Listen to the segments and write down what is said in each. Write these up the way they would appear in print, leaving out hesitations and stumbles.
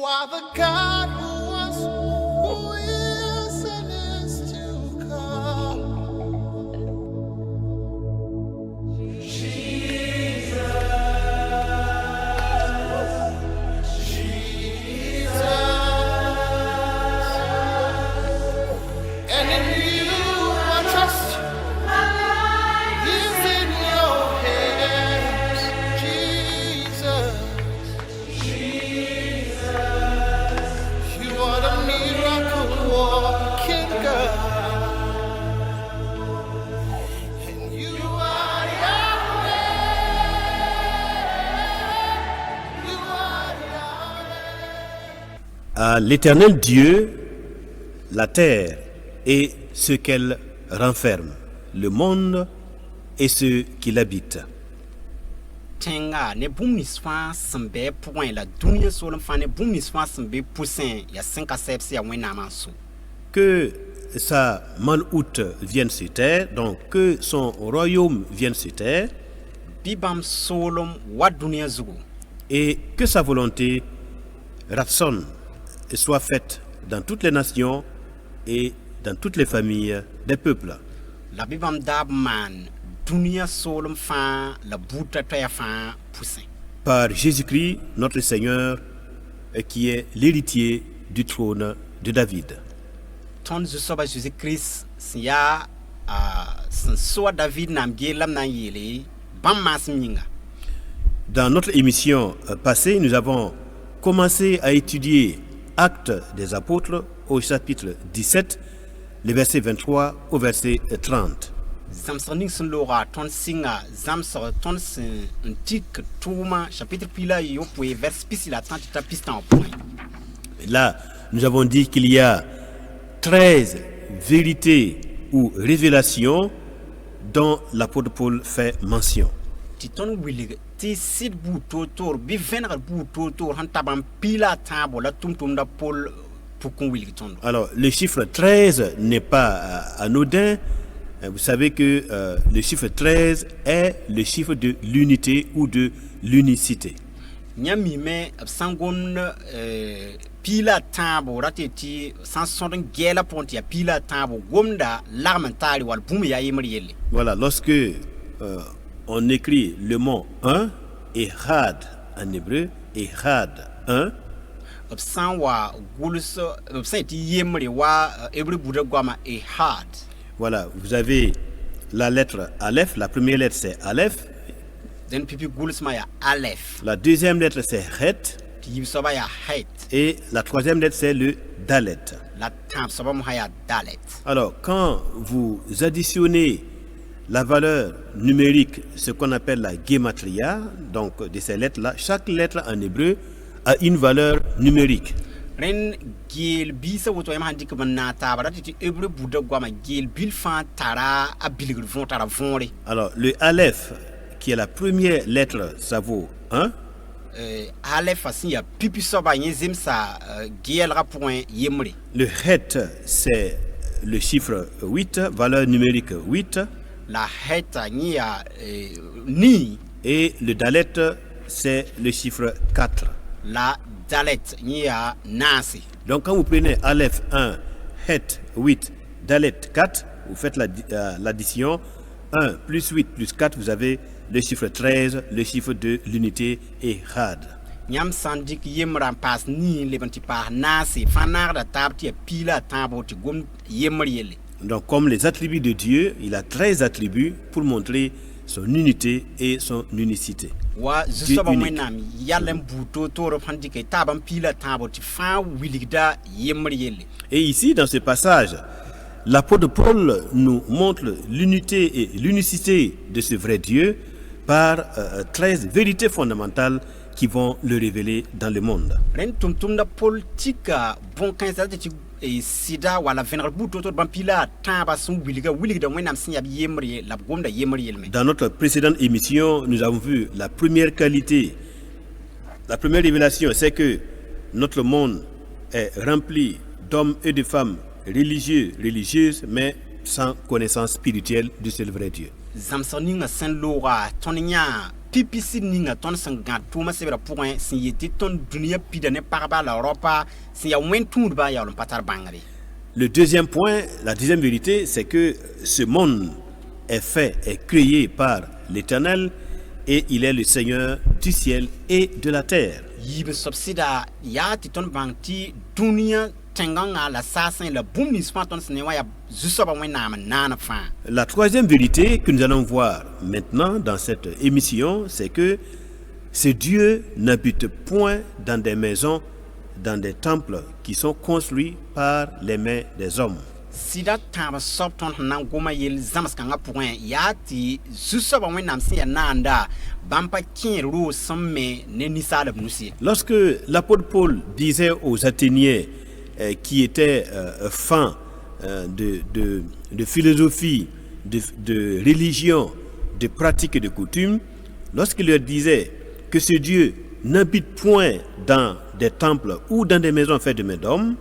are the God who was, who is, and is to come. And in you I trust. My life is in your hands, Jesus. You are the miracle working God. And you are Yahweh. You are Yahweh. À l'Éternel Dieu, la terre et ce qu'elle renferme, le monde et ceux qui l'habitent. Tenga ne bumis fa sembe point la dunia solom fa ne bumis fa sembe poussin ya 5 à 7 ya wena manso. Que sa malhoute vienne sur terre, donc que son royaume vienne sur terre, Bibam solom wa dunia zugo. et que sa volonté ratsonne et soit faite dans toutes les nations et dans toutes les familles des peuples. La bibam dab man dunia solom fa la buta toya fa poussin. Par Jésus-Christ, notre Seigneur, qui est l'héritier du trône de David. Ton zusoba Jésus Christ siya san so David nam gelam nan yele bam mas minga. Dans notre émission passée, nous avons commencé à étudier Actes des Apôtres au chapitre 17, les versets 23 au verset 30. Zamsaning sun lora ton singa zamsa ton sin antique touma chapitre pila yo pour vers pisi la tante tapistan point. Là, nous avons dit qu'il y a 13 vérités ou révélations dont l'apôtre Paul fait mention. Ti ton wilig ti sid bu totor bi venar bu totor han tabam pila tabo la tum da Paul pour qu'on wilig ton. Alors, le chiffre 13 n'est pas anodin. Vous savez que le chiffre 13 est le chiffre de l'unité ou de l'unicité. Nyami me sangon pila tabo rateti sans son gela ponti pila tabo gomda l'armentari wal bum ya yemriele. Voilà, lorsque on écrit le mot 1, Ehad en hébreu, Ehad 1, San wa gulus ti yemri wa every buda gwama e hard. voilà, vous avez la lettre Aleph, la première lettre c'est Aleph, Then pipi gulus ma ya aleph. la deuxième lettre c'est Het, Ti soba ya height. et la troisième lettre c'est le Dalet. La tam soba mo ya dalet. Alors, quand vous additionnez la valeur numérique, ce qu'on appelle la gematria, donc de ces lettres-là, chaque lettre en hébreu a une valeur numérique. Ren gel bisa woto yam handi ko na ta ba ti every buda gwama gel bil fan tara abiligul von tara vonre. Alors, le Aleph, qui est la première lettre, ça vaut 1. Aleph asin ya pipi soba yezim sa gel ra point yemre. Le Het, c'est le chiffre 8, valeur numérique 8. La heta ni ya ni Et le Dalet, c'est le chiffre 4. la dalet ni ya nasi. Donc, quand vous prenez Aleph 1, Het 8, Dalet 4, vous faites l'addition. 1 plus 8 plus 4, vous avez le chiffre 13, le chiffre de l'unité et Had. Nyam sandik yemran pas ni lebanti par nasi fanar da tabti pila tabo ti gom yemriele. Donc, comme les attributs de Dieu, il a 13 attributs pour montrer son unité et son unicité. Wa zusoba mwenam yalem buto toro pandike tabam pila tabo ti fa wiligda yemriele. Et ici, dans ce passage, l'apôtre Paul nous montre l'unité et l'unicité de ce vrai Dieu par 13 vérités fondamentales qui vont le révéler dans le monde. Ren tum da politika bon kan za ti sida wala venar buto to ban pila taba sun wiligda mwenam sin ya yemri la gomda yemriele me. Dans notre précédente émission, nous avons vu la première qualité, la première révélation, c'est que notre monde est rempli d'hommes et de femmes religieux, religieuses, mais sans connaissance spirituelle du seul vrai Dieu. Zamsoninga sen lora tonya pipisi ninga ton sẽn gãd tʋʋma sebra pʋgẽ sẽn yetɩ tõnd dũniyã pida ne pagba la ropa sẽn ya wẽn tũudbã n yaool n pa tar bãngre. Le deuxième point, la deuxième vérité, c'est que ce monde est créé par l'Éternel et il est le Seigneur du ciel et de la terre. Yiib n soab sɩda yaa tɩ tõnd bãng tɩ dũniyã tẽngãngã la saasẽ la bũmb nins fãa tõnd sẽn ne wã yaa zu-soabã wẽnnaam n naan fãa. La troisième vérité que nous allons voir maintenant dans cette émission, c'est que ce Dieu n'habite point dans des maisons, dans des temples qui sont construits par les mains des hommes. Sɩda tãab soab tõnd sẽn na n goma yell zãms-kãngã pʋgẽ yaa tɩ zu-soabã wẽnnaam sẽn ya naanda bãmb pa kẽer roog sẽn me ne ninsaalb nusi. Lorsque l'apôtre Paul disait aux Athéniens qui étaient fans de philosophie, de religion, de pratiques et de coutumes, lorsqu'il leur disait que ce Dieu n'habite point dans des temples ou dans des maisons faites de mains d'hommes,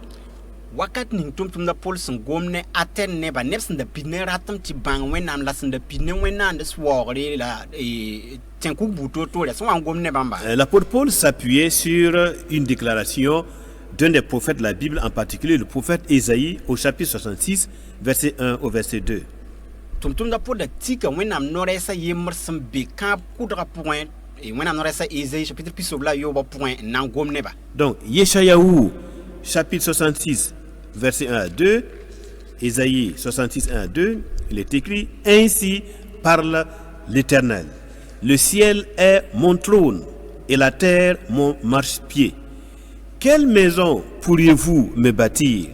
wakat ning tʋm-tʋmda pol sẽn gom ne Atɛn nebã neb sẽn da pid ne ratame tɩ bãng wẽnnaam la sẽn da pid ne wẽnnaand's waoogre la tẽn-kug buud toor-toorã sẽn wa n gom ne bãmba. l'apôtre Paul s'appuyait sur une déclaration d'un des prophètes de la Bible, en particulier le prophète Ésaïe au chapitre 66, verset 1 au verset 2. Tʋm-tʋmda pol da tika wẽnnaam no-rɛɛsã yembr sẽn be kãab kʋdgã pʋgẽ wẽnnaam no-rɛɛsã Ésaïe chapitre pisob la yoobã pʋgẽ n na n gom nebã. Donc, Yeshayahu, chapitre 66, verset 1 à 2, Ésaïe 66, 1 à 2, il est écrit: Ainsi parle l'Éternel. Le ciel est mon trône et la terre mon marchepied. Quelle maison pourriez-vous me bâtir?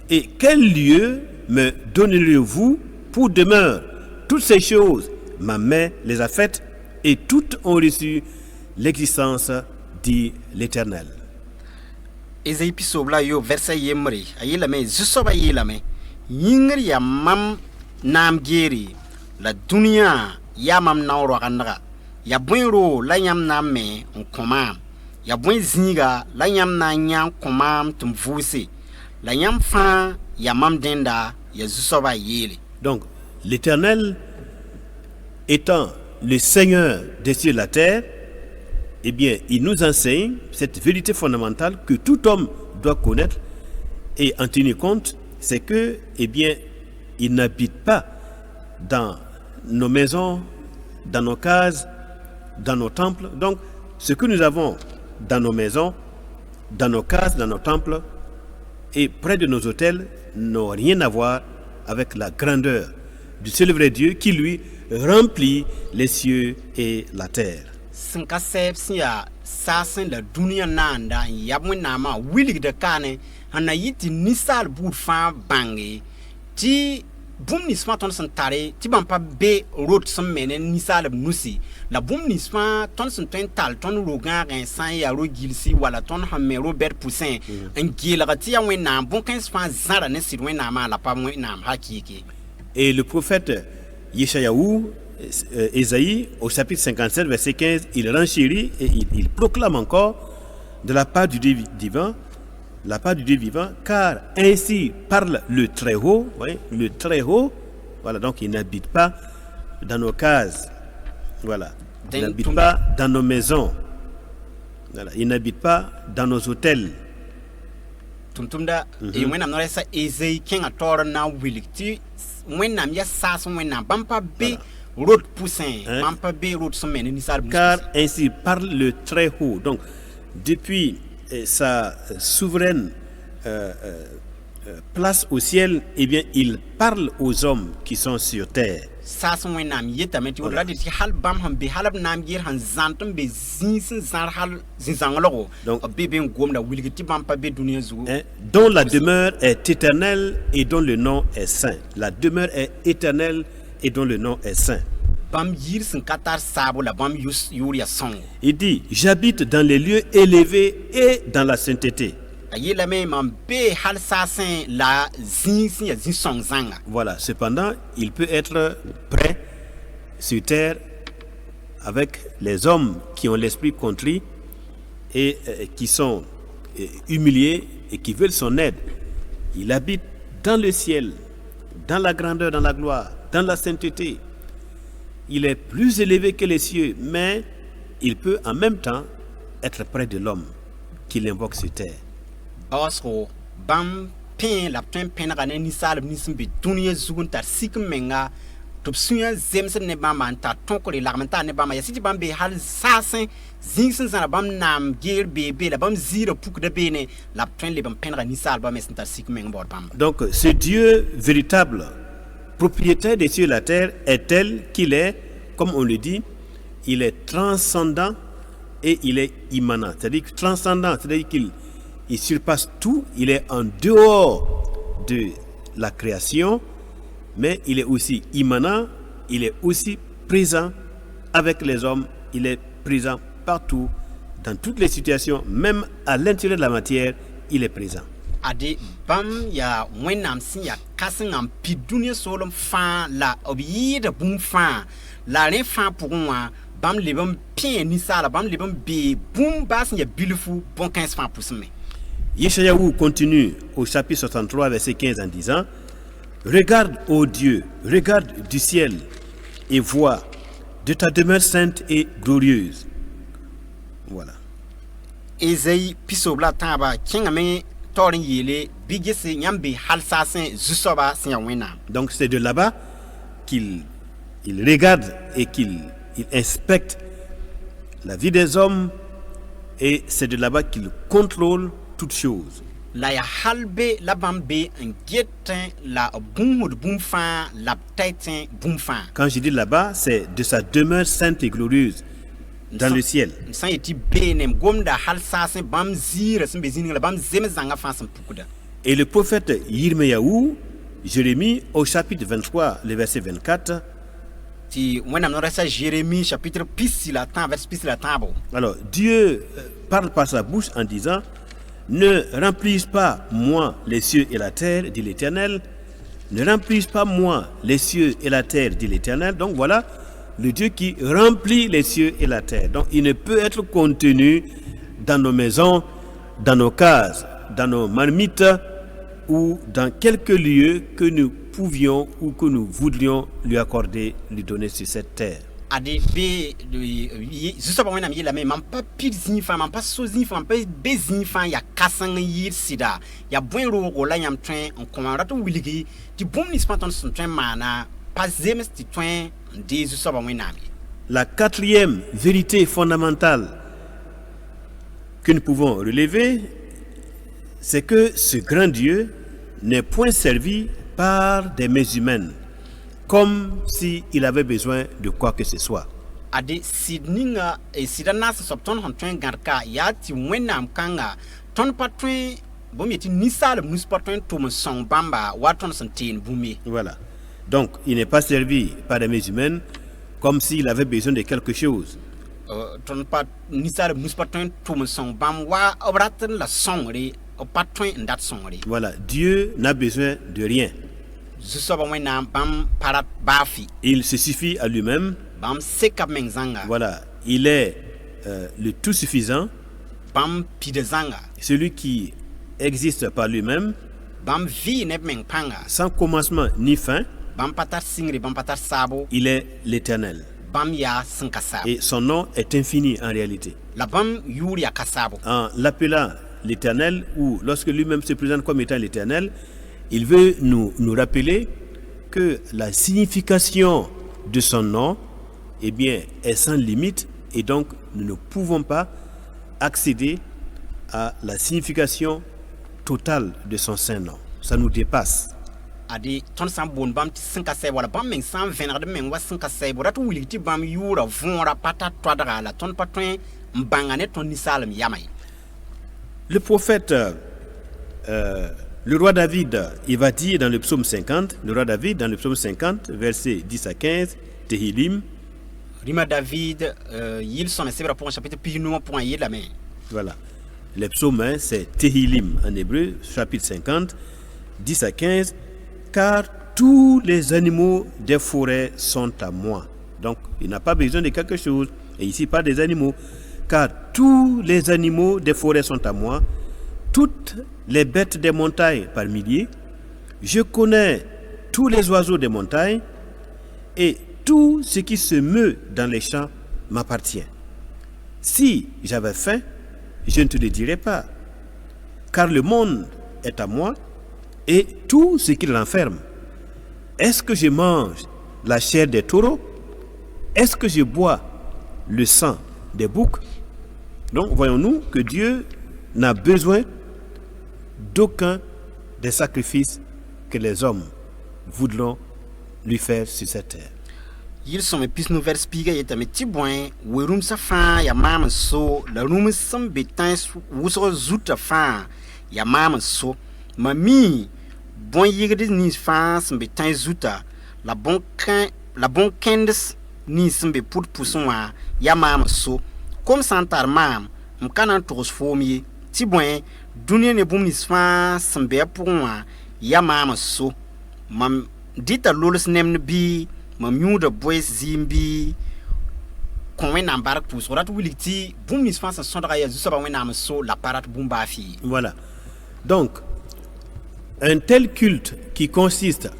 Et quel lieu me donnerez-vous pour demeure? Toutes ces choses, ma main les a faites et toutes ont reçu l'existence, dit l'Éternel. Ésaïe pisob la yo verset yembre a yeelame zu-soabã yeelame yĩngr yaa mam naam geere la dũniyã yaa mam nao roagandga yaa bõe roo la yãmb na n me n kõ maam yaa bõe zĩiga la yãmb na n yã n kõ maam tɩ m vʋʋse la yãmb fãa yaa mam dẽnda yaa zu-soabã yeele. Donc, l'Éternel étant le Seigneur des cieux et de la terre, eh bien, il nous enseigne cette vérité fondamentale que tout homme doit connaître et en tenir compte, c'est que, eh bien, il n'habite pas dans nos maisons, dans nos cases, dans nos temples. Donc, ce que nous avons dans nos maisons, dans nos cases, dans nos temples et près de nos autels n'ont rien à voir avec la grandeur du seul vrai Dieu qui, lui, remplit les cieux et la terre. Sẽn ka sɛɛb sẽn yaa saasẽ la dũniyã naanda n yab wẽnnaamã wilgda kaane sẽn na yɩ tɩ ninsaal buud fãa bãnge tɩ bũmb nins fãa tõnd sẽn tare tɩ bãmb pa be rot sẽn me ne ninsaalb nusi la bũmb nins fãa tõnd sẽn tõe n tall tõnd ro-gãagẽ sã n yaa ro-gilsi wala tõnd sẽn me ro-bɛd pʋsẽ n geelga tɩ yaa wẽnnaam bõn-kãens fãa zãra ne sɩd wẽnnaamã la pa wẽnnaam hakɩɩke. Et le prophète Yeshayahu, Ésaïe, au chapitre 57, verset 15, il renchérit et il proclame encore de la part du Dieu divin, car ainsi parle le Très-Haut, oui, le Très-Haut, voilà, donc il n'habite pas dans nos cases, voilà, il n'habite pas dans nos maisons, voilà, il n'habite pas dans nos hôtels. Tʋm-tʋmda wẽnnaam no-rɛɛsã Ésaïe kẽngã taoor n na n wilg tɩ wẽnnaam yaa saas wẽnnaam bãmb pa be rot pʋsẽ bãmb pa be rot sẽn me ne ninsaalb. Car ainsi parle le Très-Haut. Donc, depuis sa souveraine place au ciel, eh bien, il parle aux hommes qui sont sur terre. Saas wẽnnaam yetame tɩ la tɩ hal bãmb sẽn be hal b naam geer sẽn zãnt n be zĩig sẽn zãr hal zĩ-zãnglgo b be be n gomda wilg tɩ bãmb pa be dũniyã zugu. Dont la demeure est éternelle et dont le nom est saint. La demeure est éternelle et dont le nom est saint. Bãmb yɩɩr sẽn ka tar saabo la bãmb yʋʋr yaa sõngo. Il dit: j'habite dans les lieux élevés et dans la sainteté. A yeelame mam be hal saasẽ la zĩig sẽn yaa zĩ-sõng zãnga. Voilà, cependant, il peut être prêt sur terre avec les hommes qui ont l'esprit contrit et qui sont humiliés et qui veulent son aide. Il habite dans le ciel, dans la grandeur, dans la gloire, dans la sainteté. Il est plus élevé que les cieux, mais il peut en même temps être près de l'homme qu'il invoque sur terre. Also, bam pen la pen penra ne nisal nisim be dunia zugun tar sik menga top suya zems ne bam man ta tonkore la manta ne bam ya siti bam be hal sasen zingsen sana bam nam gear be la bam zira puk de bene la pen le bam penra nisal bam mes tar sik menga bord bam. Donc ce Dieu véritable, propriétaire des cieux et de la terre, est tel qu'il est, comme on le dit, il est transcendant et il est immanent. C'est-à-dire que transcendant, c'est-à-dire qu'il surpasse tout, il est en dehors de la création, mais il est aussi immanent, il est aussi présent avec les hommes, il est présent partout, dans toutes les situations, même à l'intérieur de la matière, il est présent. Ade bam ya wenam sin ya kasin am pidunia solom fa la obi de boom fa la ren fa pour moi bam le bam pien ni sala bam le bam be boom bas ya beautiful bon 15 pour me. Yeshayahu continue au chapitre 63 verset 15 en disant: regarde, ô Dieu, regarde du ciel et vois de ta demeure sainte et glorieuse. Voilà. Ezei pisobla taba kingame torin yele bigese nyambe halsasen zusoba sin ya wena. Donc c'est de là-bas qu'il regarde et qu'il inspecte la vie des hommes, et c'est de là-bas qu'il contrôle toutes choses. La ya halbe la bambe en getten la boom boom fa la taitin boom fa. Quand je dis là-bas, c'est de sa demeure sainte et glorieuse dans le ciel. San yeti benem gomda halsasen bam zira sin bezini la bam zeme zanga fa san pukuda. Et le prophète Yirmeyahu, Jérémie, au chapitre 23, le verset 24, Ti wena no resa Jérémie chapitre pisi la temps vers pisi la table. alors Dieu parle par sa bouche en disant: ne remplissent pas moi les cieux et la terre, dit l'Éternel. Ne remplissent pas moi les cieux et la terre, dit l'Éternel. Donc voilà le Dieu qui remplit les cieux et la terre. Donc il ne peut être contenu dans nos maisons, dans nos cases, dans nos marmites ou dans quelques lieux que nous pouvions ou que nous voudrions lui accorder, lui donner sur cette terre. Ade be juste pas wena mi la mais man pas pile zinfa man pas so zinfa man pas be zinfa ya kasan yir sida ya buen ro la yam twen on commandant wiligi ti bom ni spanton son twen mana pas zemes ti twen de juste pas wena mi. La quatrième vérité fondamentale que nous pouvons relever, c'est que ce grand Dieu n'est point servi par des mains humaines, comme s'il avait besoin de quoi que ce soit. Ade sidninga e sidana so ton hon twen garka ya ti wenam kanga ton patwen bom yeti nisal mus patwen to mon son bamba waton son tin bumi. Voilà. Donc, il n'est pas servi par des mains humaines, comme s'il avait besoin de quelque chose. Ton pat nisal mus patwen to mon son bam wa obraten la sonre o patwen ndat sonre. Voilà. Dieu n'a besoin de rien. Zusoba wenam bam parat bafi Il se suffit à lui-même. bam seka mengzanga Voilà. Il est le tout suffisant, bam pidezanga celui qui existe par lui-même, bam vi ne meng panga sans commencement ni fin. bam patar singri bam patar sabo Il est l'Éternel. bam ya sinkasabo Et son nom est infini en réalité. la bam yuri ya kasabo. En l'appelant l'Éternel, ou lorsque lui-même se présente comme étant l'Éternel, il veut nous rappeler que la signification de son nom, eh bien, est sans limite, et donc nous ne pouvons pas accéder à la signification totale de son saint nom. Ça nous dépasse. Adi ton sam bon bam ti sinkasay wala bam meng sam vener de meng wa sinkasay bo rat wili ti bam yura vonra pata twadra la ton patwen mbangane ton nisalem yamay. Le prophète, le roi David, il va dire dans le psaume 50, le roi David dans le psaume 50, versets 10 à 15, Tehilim. Rima David yil son c'est pour un chapitre puis nous pour y la main. Voilà. Le psaume, hein, c'est Tehilim en hébreu, chapitre 50, 10 à 15. Car tous les animaux des forêts sont à moi. Donc, il n'a pas besoin de quelque chose. Et ici, pas des animaux. Car tous les animaux des forêts sont à moi. Toutes les bêtes des montagnes par milliers. Je connais tous les oiseaux des montagnes. Et tout ce qui se meut dans les champs m'appartient. Si j'avais faim, je ne te le dirais pas, car le monde est à moi et tout ce qu'il renferme. Est-ce que je mange la chair des taureaux? Est-ce que je bois le sang des boucs? Donc voyons-nous que Dieu n'a besoin d'aucun des sacrifices que les hommes voudront lui faire sur cette terre. Yil sõme pis no vers piiga yetame tɩ bõe we-rũmsã fãa yaa maam n so la rũms sẽn be tãens wʋsg zuta fãa yaa maam n so ma mi bõn-yɩgd nins fãa sẽn be tãens zuta la bõn-kẽnds nins sẽn be pʋd pʋsẽ wã yaa maam n so kom sã n tar maam m ka na n togs foom ye tɩ bõe dũniyã ne bũmb nins fãa sẽn be a pʋgẽ wã yaa maam n so mam dɩta lols nemd bɩ mam yũuda boɛs zɩɩm bɩ kõ wẽnnaam bark pʋʋsg rat wilg tɩ bũmb nins fãa sẽn sõdga yaa zu-soabã wẽnnaam n so la pa rat bũmb baa fɩ. Voilà. Donc, un tel culte qui consiste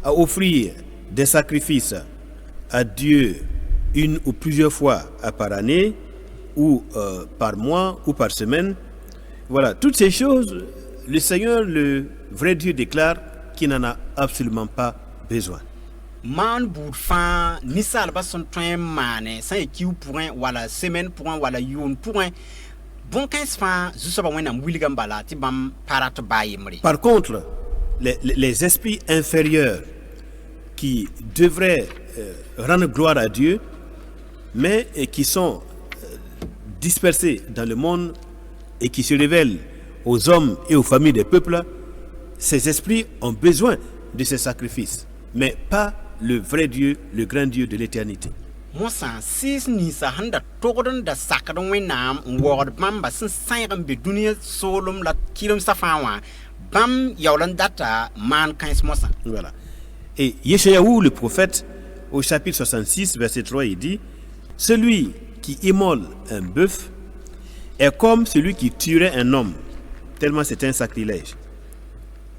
à offrir des sacrifices à Dieu une ou plusieurs fois par année, ou par mois, ou par semaine, voilà, toutes ces choses, le Seigneur, le vrai Dieu, déclare qu'il n'en a absolument pas besoin. Maan buud fãa ninsaalbã sẽn tõe n maane sã n yaa kiu pʋgẽ wala semaine pʋgẽ wala yʋʋn pʋgẽ bõn-kãens fãa zu-soabã wẽnnaam wilgã n bala tɩ bãmb pa rat baa yembre. Par contre, les esprits inférieurs qui devraient rendre gloire à Dieu, mais qui sont dispersés dans le monde et qui se révèlent aux hommes et aux familles des peuples, ces esprits ont besoin de ces sacrifices, mais pas le vrai Dieu, le grand Dieu de l'éternité. Mosã sɩɩs ninsã sẽn da togd n da sakd wẽnnaam n waoogd bãmba sẽn sãyg n be dũniyã soolem la kɩremsã fãa wã bãmb yaool n data maan kãens mosã. Voilà. Et Yeshayahu, le prophète, au chapitre 66, verset 3, il dit: celui qui immole un bœuf est comme celui qui tuerait un homme, tellement c'est un sacrilège.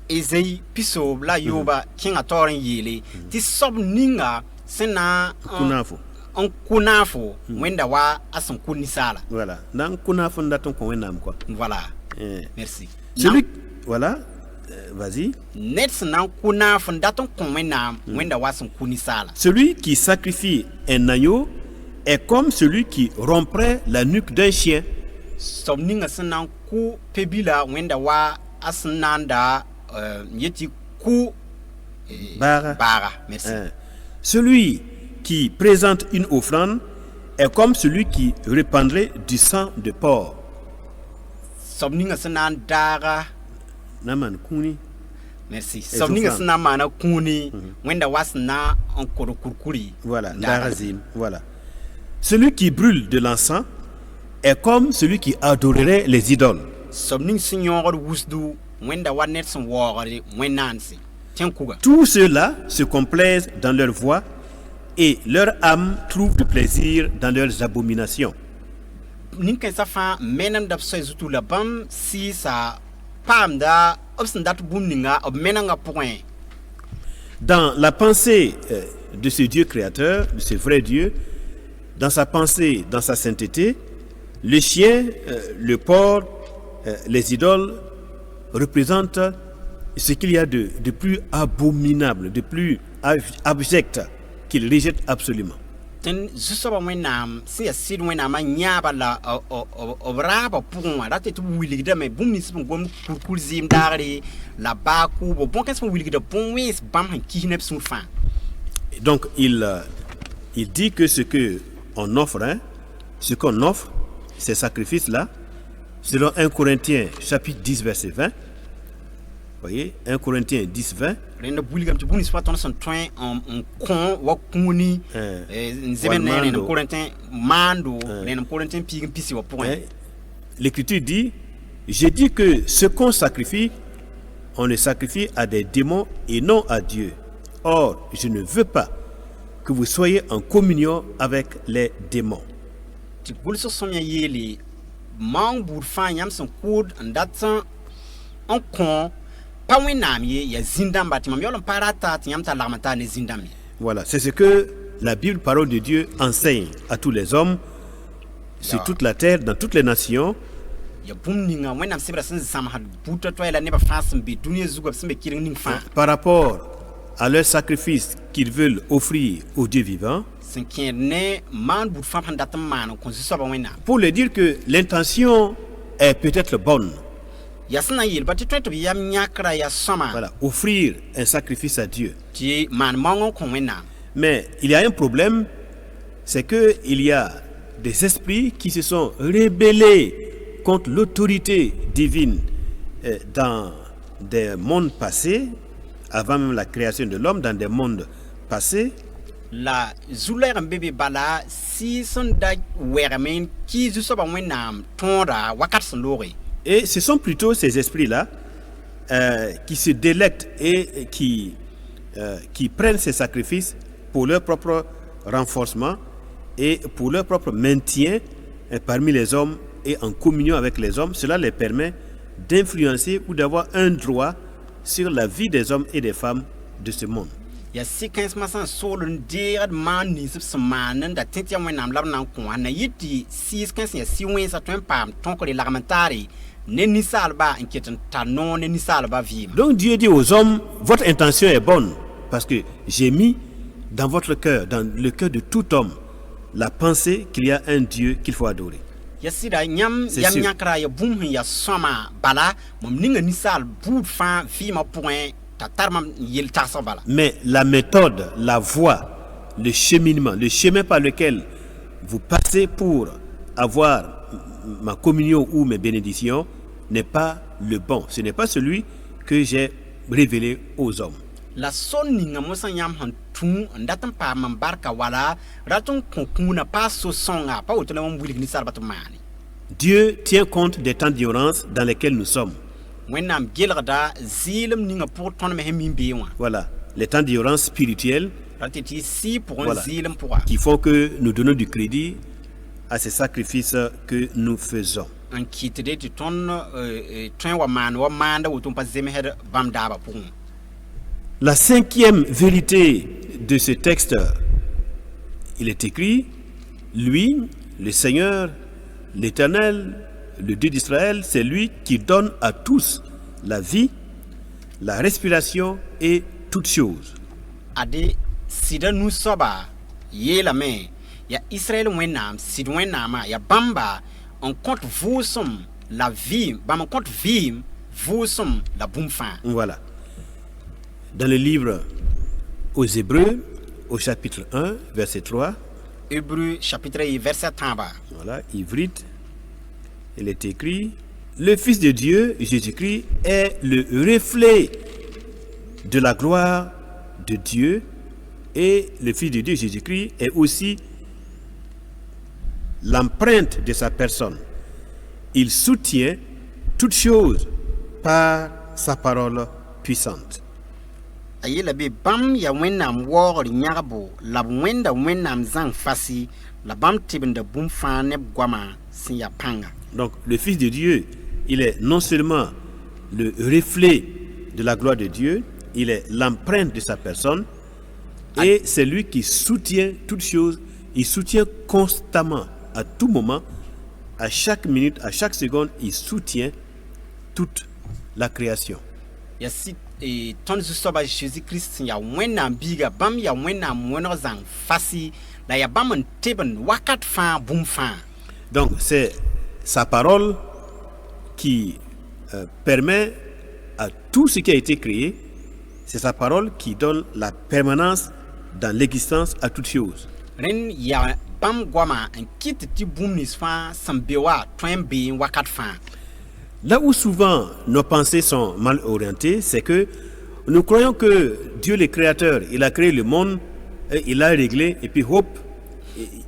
Ezei pisoob la yoba kẽngã taoor n yeele tɩ soab ninga sẽn na Kunafo. n kʋnaafo wẽnda wa a sẽn kʋ ninsaala. Voilà. Dans Kunafo, nous datons qu'on est quoi. Voilà. Eh. Merci. Celui, voilà, vas-y. Ned sẽn na n kʋnaaf n dat n kõ wẽnnaam wẽnda wa sẽn kʋ ninsaala. Celui qui sacrifie un agneau est comme celui qui romprait la nuque d'un chien. Soab ninga sẽn na n kʋ pe-bila wẽnda wa a sẽn na n da yeti kʋ baaga. Merci. Celui qui présente une offrande est comme celui qui répandrait du sang de porc. Soab ninga sẽn na n daaga. Naman kuni. Merci. Soab ninga sẽn na n maana kũuni wẽnda wa sẽn na n kod kurkuri. Voilà, Darazim. Voilà. Celui qui brûle de l'encens est comme celui qui adorerait les idoles. Soab ning sẽn yõogd wusdu wẽnda wa ned sẽn waoogd wẽnnaanse tẽn kuga. Tous ceux-là se complaisent dans leur voix et leur âme trouve du plaisir dans leurs abominations. Nin-kãensã fãa menemda b soɛ zutu la bãmb sɩɩsa paamda b sẽn dat bũmb ninga b menengã pʋgẽ. Dans la pensée de ce Dieu créateur, de ce vrai Dieu, dans sa pensée, dans sa sainteté, le chien, le porc, les idoles représentent ce qu'il y a de plus abominable, de plus abject, qu'il rejette absolument. Tẽn zu-soabã wẽnnaam sẽn yaa sɩd wẽnnaamã yãaba la b raabã pʋgẽ wã rat tɩ b wilgdame bũmb nins b gom kurkur zɩɩm daagre la baa kʋʋbo bõn-kãens b wilgda bõn-wẽns bãmb sẽn kis neb sũur fãa. Donc il dit que ce qu'on offre, ce qu'on offre, ces sacrifices-là, selon 1 Corinthiens chapitre 10 verset 20, voyez, 1 Corinthiens 10 20, rẽnd b wilgame tɩ bũmb nins fãa tõnd sẽn tõe n kõ wa kũuni n zemen rẽnd Corinthiens maando rẽnd Corinthiens piig n pisi wã pʋgẽ. l'Écriture dit: je dis que ce qu'on sacrifie, on le sacrifie à des démons et non à Dieu. Or, je ne veux pas que vous soyez en communion avec les démons. Tɩ gʋlsg sõm yaa yeele maang buud fãa yãmb sẽn kʋʋd n dat n kõ pa wẽnnaam ye yaa zĩn-dãmba tɩ mam yaool n pa rata tɩ yãmb t'a lagm n taa ne zĩn-dãmb ye. Voilà, c'est ce que la Bible, parole de Dieu, enseigne à tous les hommes sur toute la terre, dans toutes les nations, ya bũmb ninga wẽnnaam sebra sẽn zãmsd buta toɛɛ la nebã fãa sẽn be dũniyã zugã b sẽn be kɩreng ning fãa par rapport à leur sacrifice qu'ils veulent offrir au Dieu vivant, sẽn kẽed ne maan bud fãa sẽn dat n maan n kõ zu-soabã wẽnnaam pour leur dire que l'intention est peut-être bonne. yaa sẽn na n yeelba tɩ tõe tɩ b yam yãkra yaa sõma Voilà, offrir un sacrifice à Dieu. tɩ maan maoong n kõ wẽnnaam Mais il y a un problème, c'est qu'il y a des esprits qui se sont rebellés contre l'autorité divine dans des mondes passés, avant même la création de l'homme, dans des mondes passés. la zu-lɛɛg n be be bala sɩ sẽn da wɛgame n kɩ zu-soabã wẽnnaam tõoda wakat sẽn looge Et ce sont plutôt ces esprits-là qui se délectent et qui prennent ces sacrifices pour leur propre renforcement et pour leur propre maintien parmi les hommes et en communion avec les hommes. Cela les permet d'influencer ou d'avoir un droit sur la vie des hommes et des femmes de ce monde. yaa sɩ-kãensmã sẽn sool n deegd maan nins b sẽn maan n da tẽ tɩ ya wẽnnaam la b na n kõ na yɩ tɩ sɩɩs-kãens yaa sɩ-wẽnsã tõe n paam tõkre lagm n taare ne ninsaalba n ket n tar noog ne ninsaalba vɩɩma Donc Dieu dit aux hommes, votre intention est bonne parce que j'ai mis dans votre cœur, dans le cœur de tout homme, la pensée qu'il y a un Dieu qu'il faut adorer. yaa sɩda yãmb C'est yam sûr. yãkra yaa bũmb sẽn yaa sõma bala mam ninga ninsaal buud fãa vɩɩmã pʋgẽ t'a tar mam yel tagsg bala Mais la méthode, la voie, le cheminement, le chemin par lequel vous passez pour avoir ma communion ou mes bénédictions n'est pas le bon. Ce n'est pas celui que j'ai révélé aux hommes. la sõn ninga mosã yãmb sẽn tũ n dat n paam n barka wala rat n kõ kũuna paa so-sõnga pa woto la mam wilg ninsaalbã tɩ maane Dieu tient compte des temps d'ignorance dans lesquels nous sommes. wẽnnaam gelgda zɩɩlem ninga pʋg tõnd me sẽn min bee wã Voilà, les temps d'ignorance spirituelle rat tɩ tɩ sɩ pʋgẽ Voilà. zɩɩlem pʋga qui font que nous donnons du crédit à ces sacrifices que nous faisons. n kɩtde tɩ tõnd tõe wa maan wa maanda woto n pa zemsd bãmb daabã pʋgẽ La cinquième vérité de ce texte, il est écrit, lui, le Seigneur, l'Éternel, le Dieu d'Israël, c'est lui qui donne à tous la vie, la respiration et toutes choses. ade sɩda nu-soaba yeelame yaa israɛl wẽnnaam sɩd wẽnnaamã yaa bãmba n kõt vʋʋsem la vɩɩm bãmb n kõt vɩɩm vʋʋsem la bũmb fãa Voilà. Dans le livre aux Hébreux, au chapitre 1, verset 3, Hébreu chapitre 1 verset 30 voilà, Ivrite, il est écrit, le Fils de Dieu, Jésus-Christ, est le reflet de la gloire de Dieu et le Fils de Dieu, Jésus-Christ, est aussi l'empreinte de sa personne. Il soutient toutes choses par sa parole puissante. a yeela be bãmb yaa wẽnnaam waoogr yãgbo la b wẽnda wẽnnaam zãng fasi la bãmb tɩbnda bũmb fãa ne b goamã sẽn yaa pãnga Donc le Fils de Dieu, il est non seulement le reflet de la gloire de Dieu, il est l'empreinte de sa personne et c'est lui qui soutient toutes choses, il soutient constamment, à tout moment, à chaque minute, à chaque seconde, il soutient toute la création. yaa sɩd tõnd zu-soaba jésus-christ sẽn yaa wẽnnaam biiga bãmb yaa wẽnnaam wẽneg zãng fasi la yaa bãmb n tɩbn wakat fãa bũmb fãa Donc c'est sa parole qui permet à tout ce qui a été créé, c'est sa parole qui donne la permanence dans l'existence à toutes choses. rẽnd yaa bãmb goamã n kɩt tɩ bũmb nins fãa sẽn be wa tõe n bee wakat fãa Là où souvent nos pensées sont mal orientées, c'est que nous croyons que Dieu le Créateur, il a créé le monde, et il a réglé, et puis hop,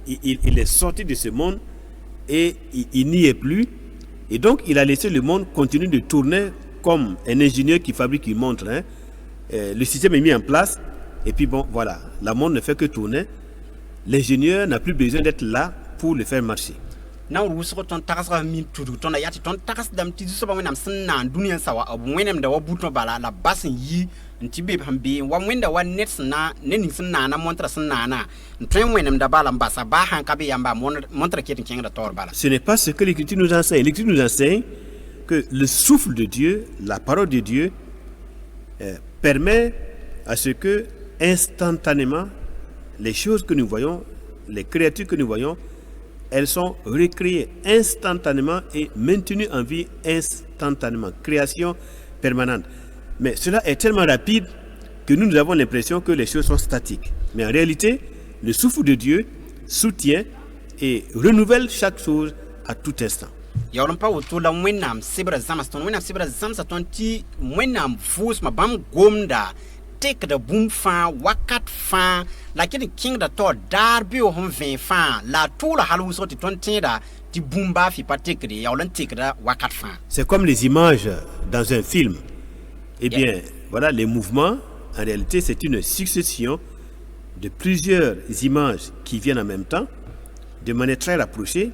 il est sorti de ce monde et il n'y est plus. Et donc il a laissé le monde continuer de tourner comme un ingénieur qui fabrique une montre. Hein. Le système est mis en place, et puis bon, voilà, le monde ne fait que tourner. L'ingénieur n'a plus besoin d'être là pour le faire marcher. na wusgo ton tagasga min tudu ton yati ton tagas dam ti so ba wenam sna duniya sawa wenem da wabuto bala la basin yi nti be hambe wa wenda wa net sna nenin sna na montra sna na ntwen wenem da bala mbasa ba han kabe yamba montra ketin kenga da tor bala. Ce n'est pas ce que l'Écriture nous enseigne. L'Écriture nous enseigne que le souffle de Dieu, la parole de Dieu, permet à ce que instantanément les choses que nous voyons, les créatures que nous voyons, elles sont recréées instantanément et maintenues en vie instantanément. Création permanente. Mais cela est tellement rapide que nous avons l'impression que les choses sont statiques. Mais en réalité, le souffle de Dieu soutient et renouvelle chaque chose à tout instant. Yawlam pa woto la wenam sibra zamaston wenam sibra zamsaton ti wenam fus ma bam gomda tek da boom fa wakat fa la ken king da to dar bi o hon vin fa la tout la halu so ti ton tinda ti boom ba fi patek de yawlan tek da wakat fa. C'est comme les images dans un film. Eh bien, voilà, les mouvements, en réalité, c'est une succession de plusieurs images qui viennent en même temps, de manière très rapprochée,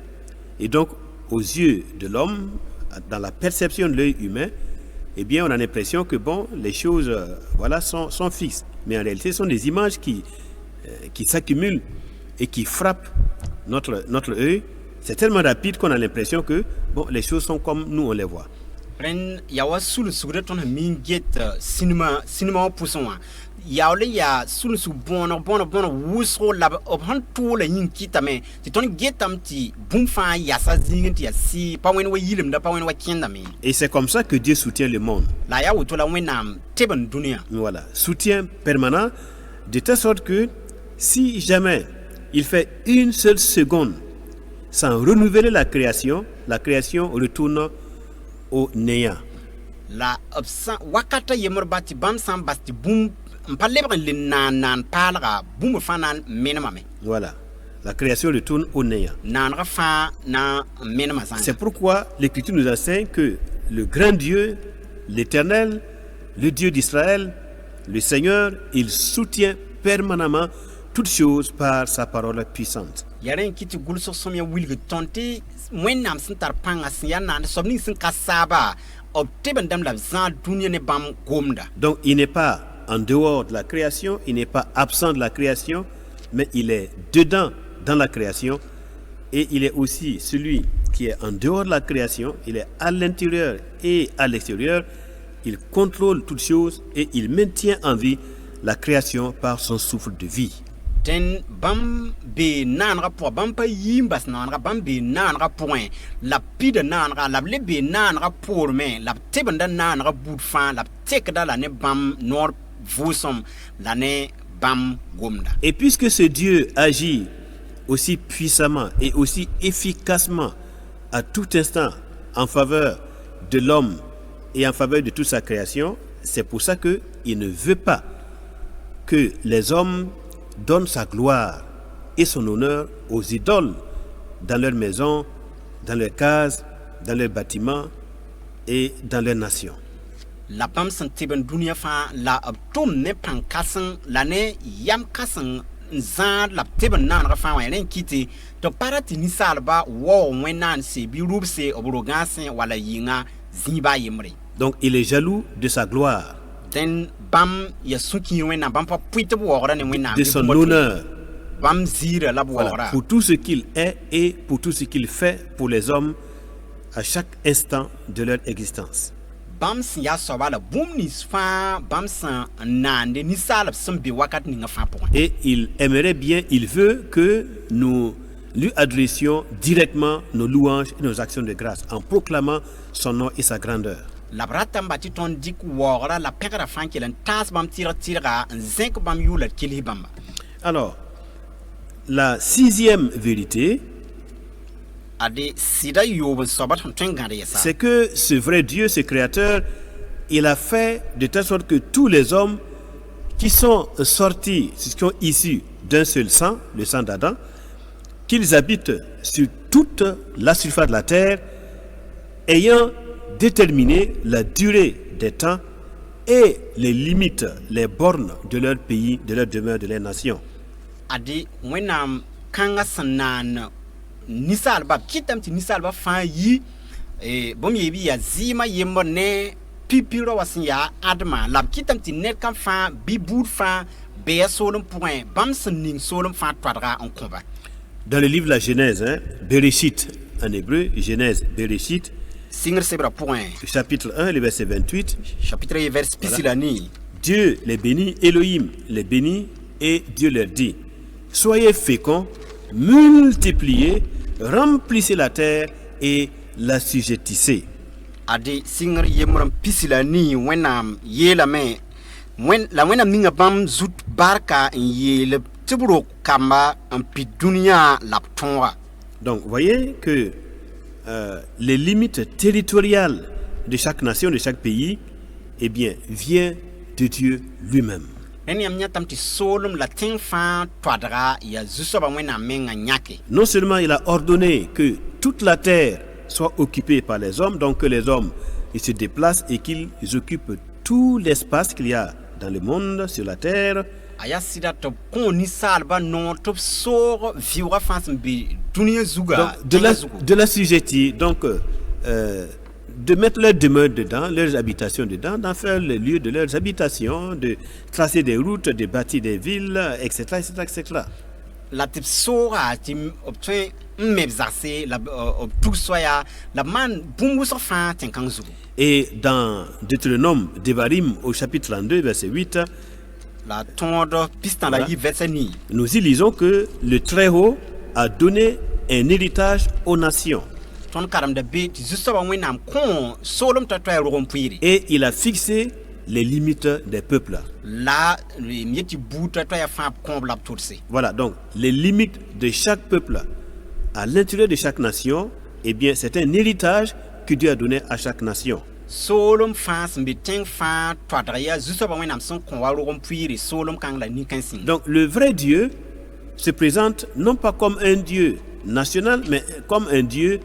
et donc, aux yeux de l'homme, dans la perception de l'œil humain, eh bien, on a l'impression que, bon, les choses, voilà, sont fixes. Mais en réalité, ce sont des images qui s'accumulent et qui frappent notre œil. C'est tellement rapide qu'on a l'impression que, bon, les choses sont comme nous, on les voit. Ren yawa sulu sugre ton min get cinema pusonwa yawle ya sulu su bono wusro lab op han to la yin kitame ti ton getam ti bumfa ya sa zingin ti ya si pa wen wa yilim da pa wen wa kenda me. Et c'est comme ça que Dieu soutient le monde. La ya wuto la wenam teben dunia. Voilà, soutien permanent, de telle sorte que si jamais il fait une seule seconde sans renouveler la création retourne au néant. La absa wakata yemor bati bam sam basti boom mpalebren le nan palra boom fanan menamame. Voilà, la création retourne au néant. Nanra fa na menamazan. C'est pourquoi l'Écriture nous enseigne que le grand Dieu, l'Éternel, le Dieu d'Israël, le Seigneur, il soutient permanemment toutes choses par sa parole puissante. Yaren kiti gulso somya wilge tonte wenam sin tar panga sin nan sobni sin kasaba obteben dam la zan dunia ne bam gomda. Donc il n'est pas en dehors de la création, il n'est pas absent de la création, mais il est dedans dans la création, et il est aussi celui qui est en dehors de la création, il est à l'intérieur et à l'extérieur, il contrôle toutes choses et il maintient en vie la création par son souffle de vie. Den bam be nanra po bam pa yimbas nanra bam be nanra point la pide nanra la le be nanra pour men la tebenda nanra bout fan la tekda la ne bam nor vosom la ne bam gomda. Et puisque ce Dieu agit aussi puissamment et aussi efficacement à tout instant en faveur de l'homme et en faveur de toute sa création, c'est pour ça que il ne veut pas que les hommes donne sa gloire et son honneur aux idoles dans leur maison, dans leurs cases, dans leurs bâtiments et dans leur nation. La bam santeben dunia fa la abtom ne pankasan la ne yam kasan zan la teben nan rafa wa ren kiti to parati ni salba wo wenan se bi rubse obrogansen wala yinga ziba yemre. Donc il est jaloux de sa gloire, den bam ya suki wena bam pa puite bo ne wena de son honneur, bam zira la bo voilà, pour tout ce qu'il est et pour tout ce qu'il fait pour les hommes à chaque instant de leur existence. Bam si ya soba la boom ni fa bam san nande ni salab sambe wakat ni nga fa pour. Et il aimerait bien, il veut que nous lui adressions directement nos louanges et nos actions de grâce en proclamant son nom et sa grandeur. La brata mbati ton dik wora la pekara fankilen tas bam tira zinc bam yula kili bamba. Alors, la sixième vérité, c'est que ce vrai Dieu, ce Créateur, il a fait de telle sorte que tous les hommes qui sont sortis, qui sont issus d'un seul sang, le sang d'Adam, qu'ils habitent sur toute la surface de la terre, ayant déterminé la durée des temps et les limites, les bornes de leur pays, de leur demeure, de leur nation. Adi wenam kanga sanan nisaalba kitam ti nisaalba fãa yi bõmb yeebi yaa zɩɩmã yembr ne pipirã wa sẽn yaa admã la b kɩtame tɩ ned kãm fãa bi-buud fãa bɩa soolem pʋgẽ bãmb sẽn ning soolem fãa toadga n kõba. Dans le livre de la Genèse, Bereshit en hébreu, Genèse, Bereshit, Sɩngr sebrã pʋgẽ chapitre 1, le verset 28, chapitre 1 vers pisi la nii Dieu les bénit, Elohim les bénit, et Dieu leur dit, soyez féconds, multipliez, remplissez la terre et l'assujettissez. ade sɩngr yembr n pisi la nii wẽnnaam yeelame la wẽnnaam ninga bãmb zut barka n yeel tɩ b rok kamba n pid dũniyã la b tõoga. Donc, vous voyez que les limites territoriales de chaque nation, de chaque pays, eh bien, vient de Dieu lui-même. Rẽnd yãmb yãtame tɩ soolem la tẽng fãa toadga yaa zu-soabã wẽnnaam mengã yãke. Non seulement il a ordonné que toute la terre soit occupée par les hommes, donc que les hommes ils se déplacent et qu'ils occupent tout l'espace qu'il y a dans le monde, sur la terre, a yaa sɩda tɩ b kõ ninsaalbã noor tɩ b soog vɩʋʋgã fãa sẽn be dũniyã zuga donc tẽngã zugu. de l'assujetti, donc de mettre leurs demeures dedans, leurs habitations dedans, d'en faire le lieu de leurs habitations, de tracer des routes, de bâtir des villes, etc., etc., etc. La tɩ b sooga tɩ b tõe n me b zagse la b tug soya la b maan bũmb wʋsg fãa tẽn-kãng zugu. Et dans Deutéronome, Devarim, au chapitre 32, verset 8, La tõod pistã la Voilà. yi vɛrsa nii nous y lisons que le Très-Haut a donné un héritage aux nations tõnd karemda be tɩ zu-soabã wẽnnaam kõ soolem t'a toa rog n pʋɩɩre et il a fixé les limites des peuples. la m yet tɩ buud t'a toa fãa b kõob la b tʋdse. Voilà, donc les limites de chaque peuple à l'intérieur de chaque nation, eh bien, c'est un héritage que Dieu a donné à chaque nation. Soolem fãa sẽn be tẽng fãa toadg yaa zu-soabã wẽnnaam sẽn kõ wa rog n pʋɩɩre soolem kãng la nin-kãensẽ. Donc le vrai Dieu se présente non pas comme un Dieu national, mais comme un Dieu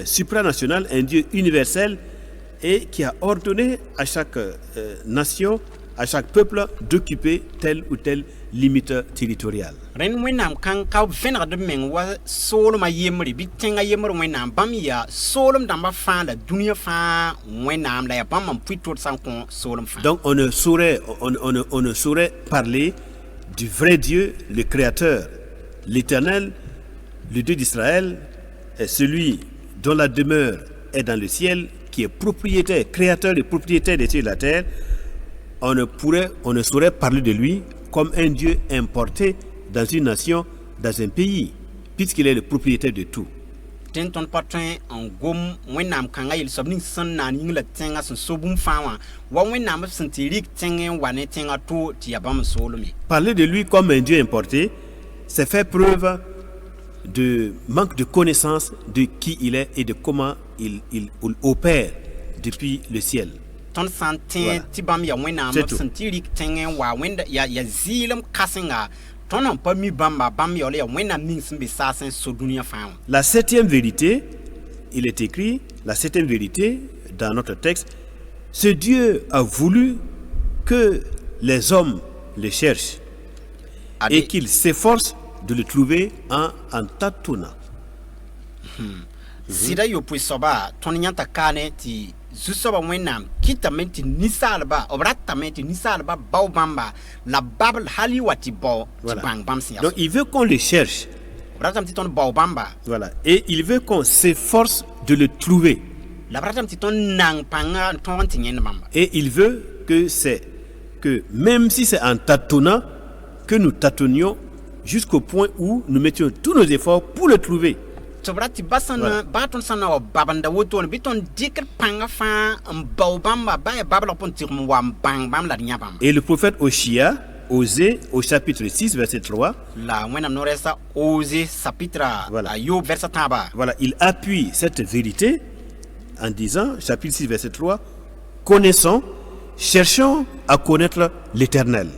supranational, un Dieu universel et qui a ordonné à chaque nation, à chaque peuple d'occuper telle ou telle limite territoriale. Rẽnd wẽnnaam kãng ka b vẽnegd b meng wa soolmã yembre bɩ tẽngã yembr wẽnnaam bãmb yaa soolem dãmbã fãa la dũniyã fãa wẽnnaam la yaa bãmb n pʋɩ tʋd sã n kõ soolem fãa. Donc on ne saurait parler du vrai Dieu, le Créateur, l'Éternel, le Dieu d'Israël, est celui dont la demeure est dans le ciel, qui est propriétaire, créateur et propriétaire des cieux et de la terre. On ne saurait parler de lui comme un Dieu importé dans une nation, dans un pays, puisqu'il est le propriétaire de tout. Tẽn tõnd pa tõe n gom wẽnnaam kãngã yel-soab ning sẽn naan yĩng la tẽngã sẽn so bũmb fãa wã wa wẽnnaam b sẽn tɩ rɩk tẽngẽ n wa ne tẽngã to tɩ yaa bãmb soolme. Parler de lui comme un Dieu importé, c'est faire preuve de manque de connaissance de qui il est et de comment il opère depuis le ciel. Tõnd sã n tẽ Voilà. tɩ bãmb yaa wẽnnaam C'est b tout. sẽn tɩ rɩk tẽngẽ n wa wẽnda yaa zɩɩlem kãsenga tõnd n pa mi bãmba bãmb yaool yaa wẽnnaam ning sẽn be saasẽ n so dũniyã fãa wã. La septième vérité, il est écrit, la septième vérité dans notre texte, ce Dieu a voulu que les hommes le cherchent et Ade qu'ils s'efforcent de le trouver en tâtonnant. sɩda yopoe soaba tõnd yãnta kaane tɩ zu-soabã wẽnnaam kɩtame tɩ ninsaalba b ratame tɩ ninsaalba bao bãmba la babl hal y wa tɩ bao tɩ Voilà. bãng bãmb sẽn yaa Donc il veut qu'on le cherche, b ratame tɩ tõnd bao bãmba voilà, et il veut qu'on s'efforce de le trouver. la b ratame tɩ tõnd nang pãnga n tõog n tɩ yẽnd bãmba. Et il veut que même si c'est en tâtonnant, que nous tâtonnions jusqu'au point où nous mettions tous nos efforts pour le trouver. tɩ b rat tɩ ba Voilà. tõnd sã n na wa babenda wotone bɩ tõnd dɩkd pãnga fãa n bao bãmba ba yaa bablg pʋn tɩg n wa n bãng bãmb la d yã bãmba. Et le prophète Oshia, Osée, au chapitre 6, verset 3, La wẽnnaam no-rɛɛsa Ose sapitra Voilà. a Yob vɛrsa tãaba voilà, il appuie cette vérité en disant, chapitre 6, verset 3, connaissons, cherchons à connaître l'Éternel.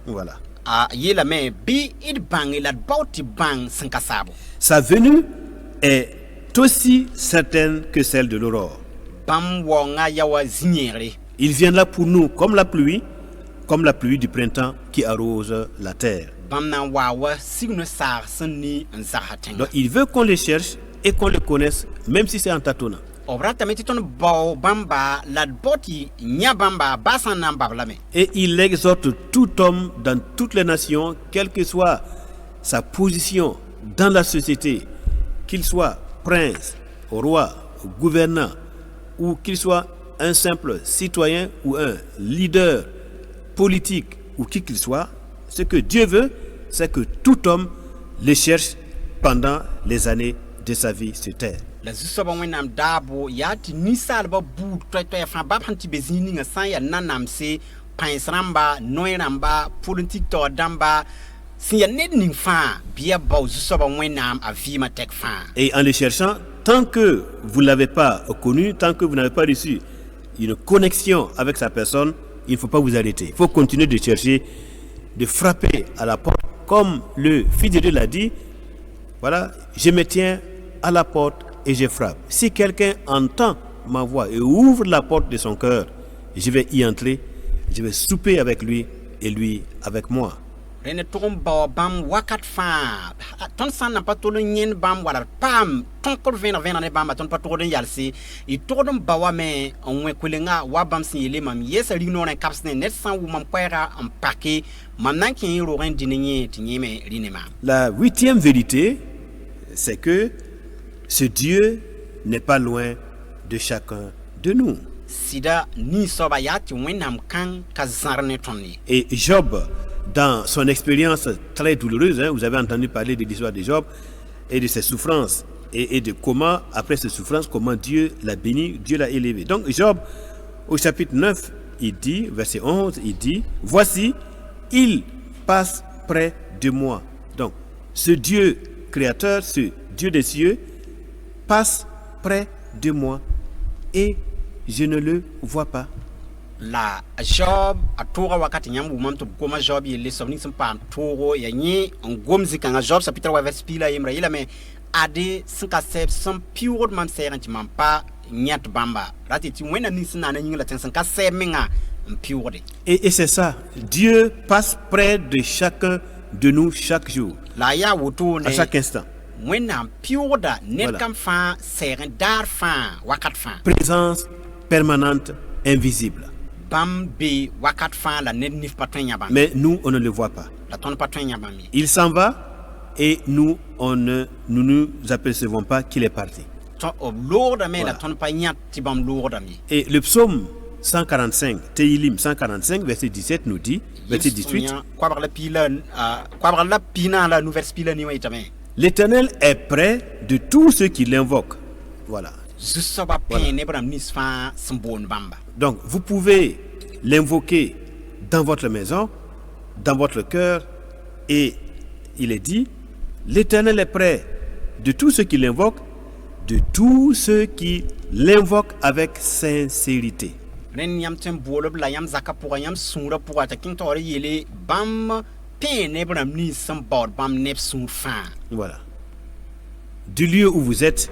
Voilà. a yeelame bɩ d bãnge la d bao tɩ bãng sẽn ka saabo. Sa venue est aussi certaine que celle de l'aurore. Bãmb waoongã ya wa zĩ-yẽegre Il viendra pour nous comme la pluie du printemps qui arrose la terre. bãmb na n waa wa sig no saag sẽn ne n zagsã tẽnga Donc il veut qu'on les cherche et qu'on les connaisse, même si c'est en tâtonnant. b ratame tɩ tõnd bao bãmba la d bao tɩ yã bãmba baa sã n na n bab lame Et il exhorte tout homme dans toutes les nations, quelle que soit sa position dans la société, qu'il soit prince, roi, gouvernant, ou qu'il soit un simple citoyen ou un leader politique, ou qui qu'il soit, ce que Dieu veut, c'est que tout homme le cherche pendant les années de sa vie sur terre. la zu-soabã wẽnnaam daabo yaa tɩ ninsaalbã buud toɛ-toɛɛ fãa bab sẽn tɩ be zĩig ninga sã n yaa nanamse pãens rãmba noy rãmba politik tao dãmba sẽn yaa ned ning fãa bɩ yaa bao zu-soabã wẽnnaam a vɩɩmã tɛk fãa Et en le cherchant, tant que vous ne l'avez pas connu, tant que vous n'avez pas reçu une connexion avec sa personne, il ne faut pas vous arrêter. Il faut continuer de chercher, de frapper à la porte. Comme le Fils de Dieu l'a dit, voilà, je me tiens à la porte et je frappe. Si quelqu'un entend ma voix et ouvre la porte de son cœur, je vais y entrer, je vais souper avec lui et lui avec moi. rẽnd tʋg n bao bãmb wakat fãa tõnd sã n na pa tol n yẽnd bãmb wala d paam tõnkr vẽneg ne bãmba tõnd pa togd n yalse y togd n ba wame n wẽ kulenga wa bãmb sẽn yeele mam yɛsa rig noorẽ kabs ne ned sã n wʋ mam koɛɛga n pake mam na n kẽ n rog n dĩn yẽ tɩ yẽ me rɩ ne maam La huitième vérité, c'est que ce Dieu n'est pas loin de chacun de nous. sɩda nin-soaba yaa tɩ wẽnnaam kãng ka zãr ne tõnd ye Et Job, dans son expérience très douloureuse, vous avez entendu parler de l'histoire de Job et de ses souffrances et de comment, après ses souffrances, comment Dieu l'a béni, Dieu l'a élevé. Donc Job, au chapitre 9, il dit, verset 11, il dit, « Voici, il passe près de moi. » Donc, ce Dieu créateur, ce Dieu des cieux, passe près de moi et je ne le vois pas. la Job a tʋʋga wakat yãmb wʋmame tɩ b goma Job yelle soab ning sẽn paam tʋʋgo yaa yẽ n gom zĩ-kãngã Job chapitre wa vers piila yembrã yeelame ade sẽn ka sɛb sẽn piʋʋgd mam sɛɛgẽ tɩ mam pa yãt bãmba ra tɩ tɩ wẽnnaam ning sẽn naan a yĩng la tẽng sẽn ka sɛb menga n piʋʋgde Et c'est ça, Dieu passe près de chacun de nous chaque jour, la a yaa wotone à chaque instant. wẽnnaam piʋʋgda ned Voilà. kam fãa sɛɛgẽ daar fãa wakat fãa Présence permanente, invisible. bãmb be wakat fãa la ned nif pa tõe n yã bãmb Mais nous, on ne le voit pas. la tõnd pa tõe n yã bãmb ye Il s'en va et nous nous apercevons pas qu'il est parti. b loogdame la Voilà. tõnd pa yãt tɩ bãmb loogdame ye Et le psaume 145, Tehillim 145, verset 17 nous dit, verset 18, koabg la piinã la nu-vers piila ne wã yetame l'Éternel est près de tous ceux qui l'invoquent. Voilà. zu-soabã pẽ neb rãmb nins fãa sẽn boond bãmba Donc, vous pouvez l'invoquer dans votre maison, dans votre cœur, et il est dit, l'Éternel est près de tous ceux qui l'invoquent, de tous ceux qui l'invoquent avec sincérité. rẽnd yãmb tõe n boolb la yãmb zakã pʋga yãmb sũurã pʋga t'a kẽng taoor yeele bãmb pẽ neb rãmb nins sẽn baood bãmb neb sũur fãa Voilà. Du lieu où vous êtes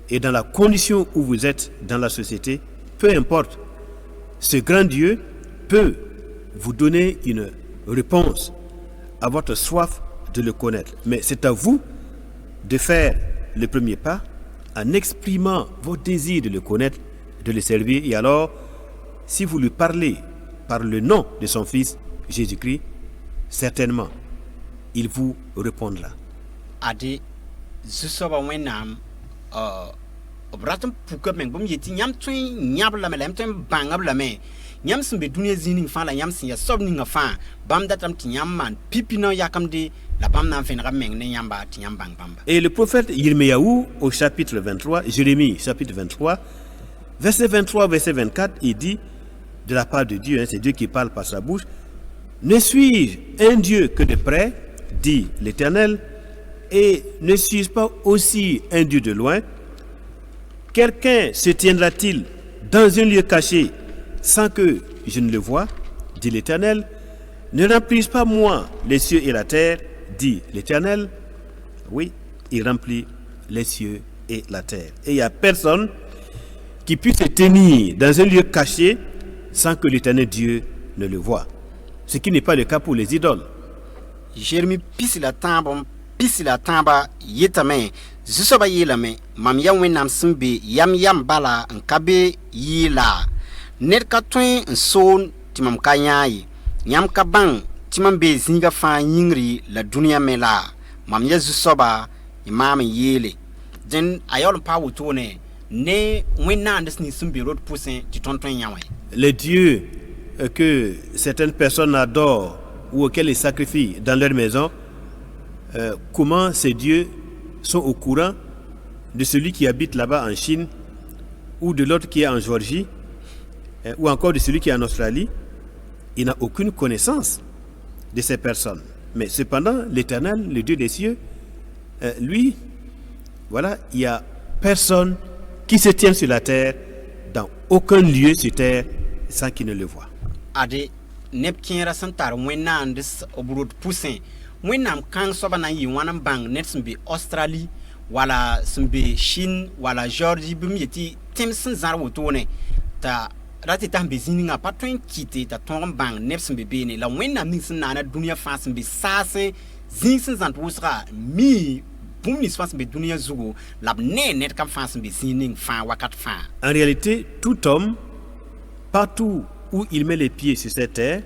et dans la condition où vous êtes dans la société, peu importe, ce grand Dieu peut vous donner une réponse à votre soif de le connaître. Mais c'est à vous de faire le premier pas en exprimant vos désirs de le connaître, de le servir. Et alors, si vous lui parlez par le nom de son Fils, Jésus-Christ, certainement, il vous répondra. ade zu-soabã wẽnnaam b rat n puka meng bãmb yetɩ yãmb tõe n yãb lame la yãmb tõe n bãngb lame yãmb sẽn be dũniyã zĩig ning fãa la yãmb sẽn yaa soab ninga fãa bãmb datame tɩ yãmb maan pipi-nã yakemde la bãmb na n vẽnega meng ne yãmba tɩ yãmb bãng bãmba Et le prophète Yirmiyahu, au chapitre 23, Jérémie, chapitre 23, verset 23, verset 24, il dit, de la part de Dieu, c'est Dieu qui parle par sa bouche, ne suis-je un Dieu que de près, dit l'Éternel, et ne suis-je pas aussi un Dieu de loin? Quelqu'un se tiendra-t-il dans un lieu caché sans que je ne le voie, dit l'Éternel? Ne remplissent pas moi les cieux et la terre, dit l'Éternel? Oui, il remplit les cieux et la terre. Et il n'y a personne qui puisse se tenir dans un lieu caché sans que l'Éternel Dieu ne le voie. Ce qui n'est pas le cas pour les idoles. Jérémie pisila tãaba yetame Zu-soaba yeelame mam ya wẽnnaam sẽn be yam bala n ka be yɩɩla ned ka tõe n soon tɩ mam ka yãa ye yãmb ka bãng tɩ mam bee zĩiga fãa yĩngri la dũniyã me la mam ya zu-soaba y maam n yeele dẽn a yaool n paa wotone ne wẽnnaand sẽn sẽn be rod pʋsẽ tɩ tõnd tõe n yã wã ye. Les dieux que certaines personnes adorent ou auxquels ils sacrifient dans leur maison, comment ces dieux sont au courant de celui qui habite là-bas en Chine ou de l'autre qui est en Géorgie ou encore de celui qui est en Australie? Il n'a aucune connaissance de ces personnes. Mais cependant, l'Éternel, le Dieu des cieux, lui, voilà, il n'y a personne qui se tient sur la terre, dans aucun lieu sur terre, sans qu'il ne le voie. Ade neb kẽera sẽn tar wẽnnaand b rod pʋsẽ wẽnnaam kãng soaba na n yɩ wãn n bãng ned sẽn be Australie wala sẽn be Chine wala Georgie bɩ m yetɩ tẽm sẽn zãr wotone t'a rate t'a sẽn be zĩig ningã pa tõe n kɩte t'a tõog n bãng neb sẽn be beene la wẽnnaam ning sẽn naana dũniyã fãa sẽn be saasẽ zĩig sẽn zãnt wʋsga mi bũmb nins fãa sẽn be dũniyã zugu la b nee ned kam fãa sẽn be zĩig ning fãa wakat fãa. En réalité, tout homme, partout où il met les pieds sur cette terre,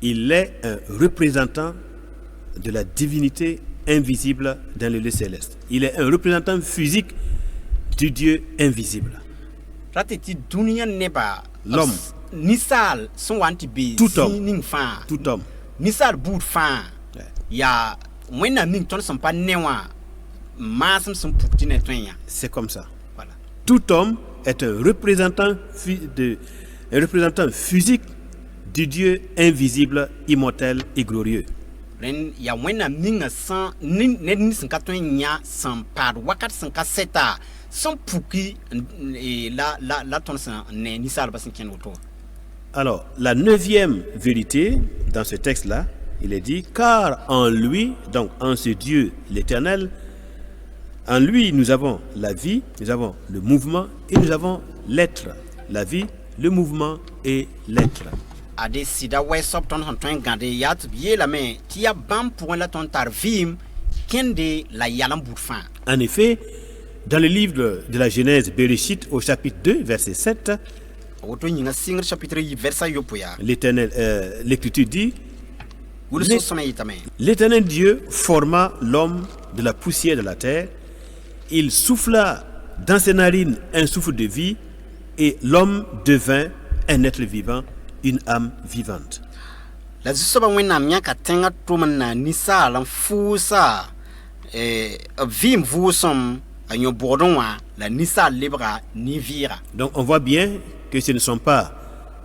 il est un représentant de la divinité invisible dans le lieu céleste. Il est un représentant physique du Dieu invisible. Rate tɩ dũniyã neba L'homme. ninsaal sẽn wa n tɩ be Tout homme. zĩig ning fãa Tout homme. ninsaal buud fãa Ouais. yaa wẽnnaam ning tõnd sẽn pa ne wã maasem sẽn puk tɩ ne tõe n yã. C'est comme ça. Voilà. Tout homme est un représentant, un représentant physique du Dieu invisible, immortel et glorieux. Rẽnd yaa wẽnnaam ninga ned nin sẽn ka tõe n yã sẽn paad wakat sẽn ka sɛta sẽn puki la tõnd sẽn ne ninsaalbã sẽn kẽnd woto. Alors, la 9e vérité dans ce texte-là, il est dit, car en lui, donc en ce Dieu l'Éternel, en lui nous avons la vie, nous avons le mouvement et nous avons l'être. La vie, le mouvement et l'être. Ade sɩda wɛ soab tõnd sẽn tõe n gãde yaa tɩ b yeelame tɩ yaa bãmb pʋgẽ la tõnd tar vɩɩm kẽnde la yalem buud fãa. En effet, dans le livre de la Genèse, Bereshit, au chapitre 2, verset 7, Woto yĩnga sɩngr chapitre yi versa yopo yaa l'Écriture dit, wʋl sõsme yɩtame l'Éternel Dieu forma l'homme de la poussière de la terre, il souffla dans ses narines un souffle de vie, et l'homme devint un être vivant, une âme vivante. la zu-soabã wẽnnaam yãka tẽngã tʋm n na ninsaal n fʋʋsa b vɩɩm vʋʋsem a yõ-bʋgdẽ wã la ninsaal lebga nin-vɩɩga. Donc on voit bien que ce ne sont pas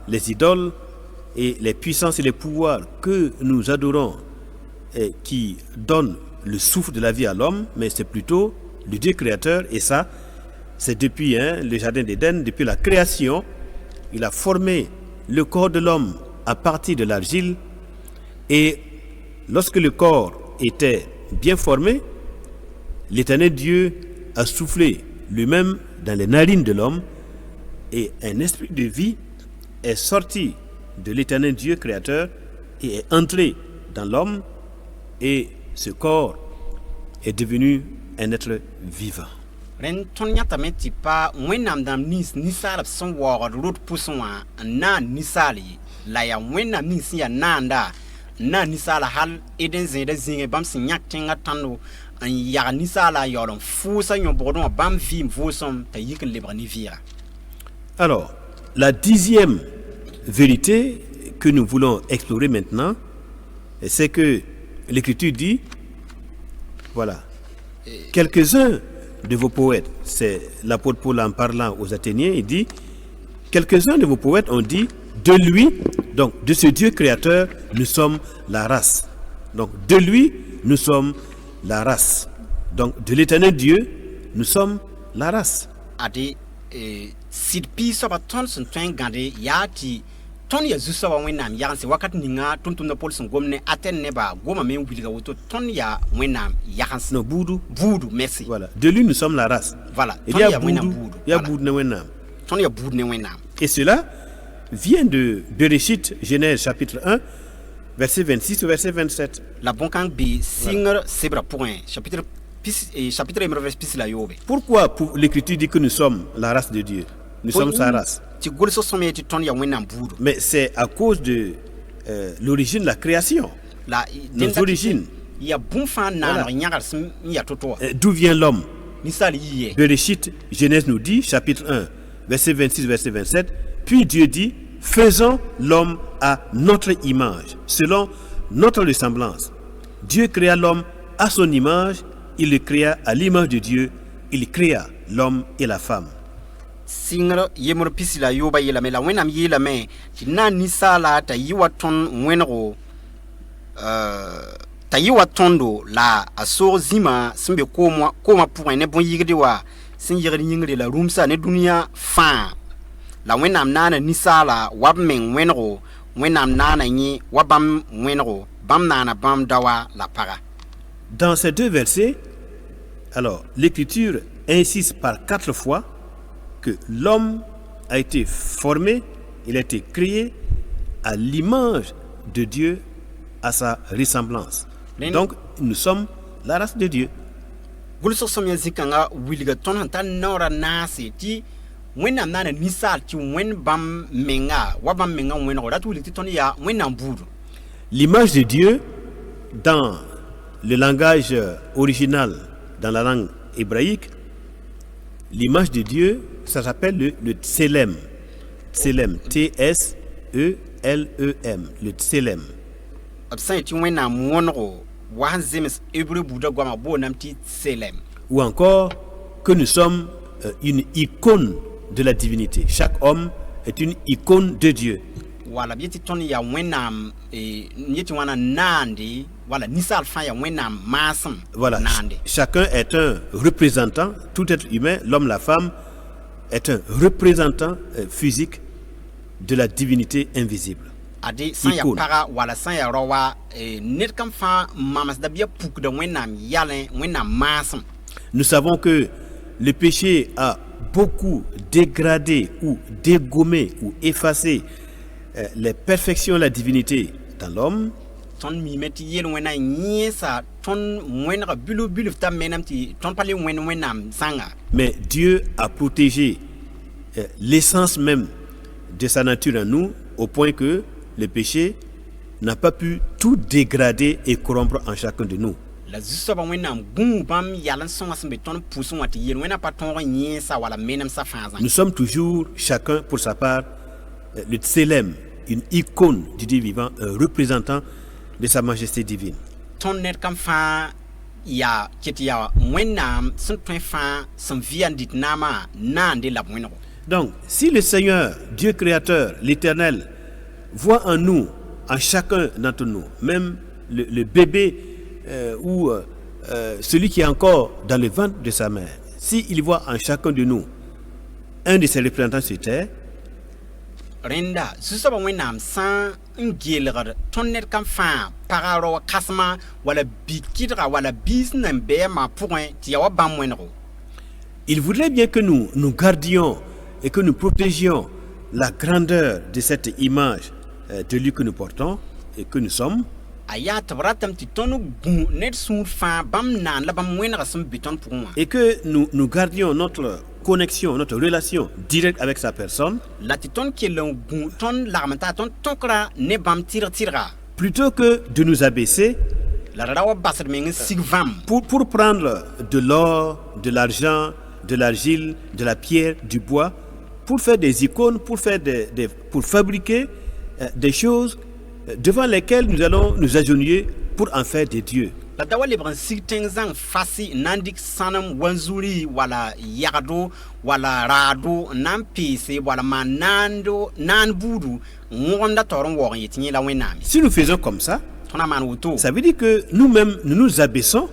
les idoles et les puissances et les pouvoirs que nous adorons et qui donnent le souffle de la vie à l'homme, mais c'est plutôt le Dieu créateur, et ça, c'est depuis le jardin d'Éden, depuis la création, il a formé le corps de l'homme à partir de l'argile, et lorsque le corps était bien formé, l'Éternel Dieu a soufflé lui-même dans les narines de l'homme, et un esprit de vie est sorti de l'Éternel Dieu créateur et est entré dans l'homme, et ce corps est devenu un être vivant. Rẽnd tõnd yãtame tɩ pa wẽnnaam dãmb ninsaalb sẽn waoogd rot pʋsẽ wã n naan ninsaal ye la yaa wẽnnaam ning sẽn yaa naanda n naan ninsaala hal d n zẽeda zĩigẽ bãmb sẽn yãk tẽngã tãndo n yag ninsaala n yaool n fʋʋsa yõ-bʋgdẽ wã bãmb vɩɩm vʋʋsem t'a yik n lebg ne-vɩɩga. Alors, la 10e vérité que nous voulons explorer maintenant, c'est que l'Écriture dit, voilà, quelques-uns de vos poètes, c'est l'apôtre Paul en parlant aux Athéniens, il dit, quelques-uns de vos poètes ont dit, de lui, donc de ce Dieu créateur, nous sommes la race. Donc de lui, nous sommes la race. Donc de l'Éternel Dieu, nous sommes la race. Ade sɩd pɩɩ-soabã tõnd sẽn tõe n gãde yaa tɩ tõnd yaa zu-soabã wẽnnaam yagense wakat ninga tʋm-tʋmdã pol sẽn gom ne Atɛn nebã gomame n wilga woto tõnd yaa wẽnnaam yagens. Non, Boudou. Buudu, merci. Voilà. De lui, nous sommes la race. Voilà. Il Tõnd y a yaa wẽnnaam Boudou, buudu. il y a Voilà. Boudou Newenam. Tõnd yaa buud ne wẽnnaam. Et cela vient de Bereshit, Genèse chapitre 1, verset 26 au verset 27. la bõn kãng bɩ sɩngr sebra pʋgẽ chapitre yembr vers pis la yoobe Pourquoi l'Écriture dit que nous sommes la race de Dieu? Nous sommes sa race. tɩ gʋlsg sõm ye tɩ tõnd yaa wẽnnaam buudu Mais c'est à cause de l'origine de la création. la Nos origines. yaa bũmb fãa naaneg yãgr sẽn n yaa to-to wã D'où vient l'homme? ninsaal yɩ yɛ Bereshit, Genèse nous dit, chapitre 1, verset 26, verset 27, puis Dieu dit, faisons l'homme à notre image, selon notre ressemblance. Dieu créa l'homme à son image, il le créa à l'image de Dieu, il créa l'homme et la femme. sɩngr yembr pis la yooba yeelame la wẽnnaam yeelame tɩ na n ninsaala t'a yɩ wa tõnd wẽnego t'a yɩ wa tõndo la a soog zĩma sẽn be koomã pʋgẽ ne bõn-yɩgde wa sẽn yɩgd yĩngre la rũmsa ne dũniyã fãa la wẽnnaam naana ninsaala wa b meng wẽnego wẽnnaam naana yẽ wa bãmb wẽnego bãmb naana bãmb dawa la paga Dans ces deux versets, alors, l'Écriture insiste par 4 fois que l'homme a été formé, il a été créé à l'image de Dieu, à sa ressemblance. Donc, nous sommes la race de Dieu. gʋlsg sõm yaa zĩ-kãngã wilga tõnd sẽn tar naoorã naase tɩ wẽnnaam naana ninsaal tɩ wẽnd bãmb menga wa bãmb menga wẽnego rat wilg tɩ tõnd yaa wẽnnaam buudu L'image de Dieu, dans le langage original, dans la langue hébraïque, l'image de Dieu, ça s'appelle le tselem. Tselem, T-S-E-L-E-M, le tselem. b sã n tɩ wẽnnaam wõnego wa sẽn zems hebreu buudã goamã booname tɩ selem Ou encore que nous sommes une icône de la divinité. Chaque homme est une icône de Dieu. wala b yetɩ tõnd yaa wẽnnaam n yetɩ wãna naande wala ninsaal fãa yaa wẽnnaam maasem Voilà, naande chacun est un représentant, tout être humain, l'homme, la femme, est un représentant physique de la divinité invisible. ade sã n yaa Icône. paga wala sã n yaa rao wa ned kam fãa mamsda b yaa pukda wẽnnaam yalẽ wẽnnaam maasem Nous savons que le péché a beaucoup dégradé ou dégommé ou effacé les perfections de la divinité dans l'homme. tõnd miime tɩ yel wẽna yẽesa tõnd wẽnega bilf t'a mename tɩ tõnd pa le wẽnd wẽnnaam zãnga Mais Dieu a protégé l'essence même de sa nature en nous, au point que le péché n'a pas pu tout dégrader et corrompre en chacun de nous. la zu-soabã wẽnnaam gũu bãmb yal n sõnga sẽn be tõnd pʋsẽ wã tɩ yel wẽna pa tõog n yẽesa wala menemsã fãa zãng Nous sommes toujours, chacun pour sa part, le tselem, une icône du Dieu vivant, un représentant de sa majesté divine. tõnd ned kam fãa yaa ket yaa wẽnnaam sẽn tõe fãa sẽn vɩa n dɩt naamã naande la b wẽnego Donc, si le Seigneur, Dieu créateur, l'Éternel, voit en nous, en chacun d'entre nous, même le bébé ou celui qui est encore dans le ventre de sa mère, s'il voit en chacun de nous un de ses représentants sur terre, rẽnda zu-soabã wẽnnaam sã n gelgd tõnd ned kam fãa paga rao kãsmã wala bi-kɩdga wala biis nan bɛɛmã pʋgẽ tɩ ya wa bãmb wẽnego il voudrait bien que nous gardions et que nous protégions la grandeur de cette image de lui que nous portons et que nous sommes. a yaa tɩ b ratame tɩ tõnd gũ ned sũur fãa bãmb naan la bãmb wẽnega sẽn be tõnd pʋgẽ wã Et que nous gardions notre connexion, notre relation directe avec sa personne, la tɩ tõnd kell n gũ tõnd lagm n taa tõnd tõkra ne bãmb tɩrg-tɩrga plutôt que de nous abaisser la d ra wa basd meng n sig vãmb pour prendre de l'or, de l'argent, de l'argile, de la pierre, du bois, pour faire des icônes, pour fabriquer des choses devant lesquelles nous allons nous agenouiller pour en faire des dieux. la da wa lebg n sig tẽng zãng fasy n na n dɩk sãnem wanzuri wala yagdo wala raado n na n peese wala maan naan buudu n wõgemda taoor n waoog n yetɩ yẽ la wẽnnaame Si nous faisons comme ça, tõnd na maan woto ça veut dire que nous-mêmes, nous nous abaissons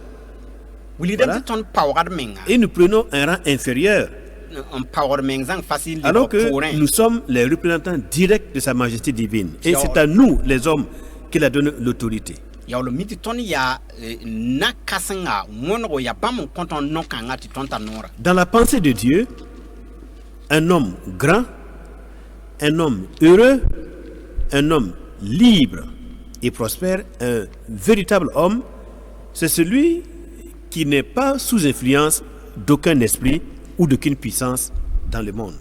wilgdame Voilà. tɩ tõnd paoogd menga et nous prenons un rang inférieur, n paoogd meng zãng fasy alors lebg que poorẽ nous sommes les représentants directs de sa majesté divine. Et c'est à nous, les hommes, qu'il a donné l'autorité. yaool mi tɩ tõnd yaa na-kãsenga wõnego yaa bãmb n kõ tõnd no-kãngã tɩ tõnd tar noora Dans la pensée de Dieu, un homme grand, un homme heureux, un homme libre et prospère, un véritable homme, c'est celui qui n'est pas sous influence d'aucun esprit ou d'aucune puissance dans le monde.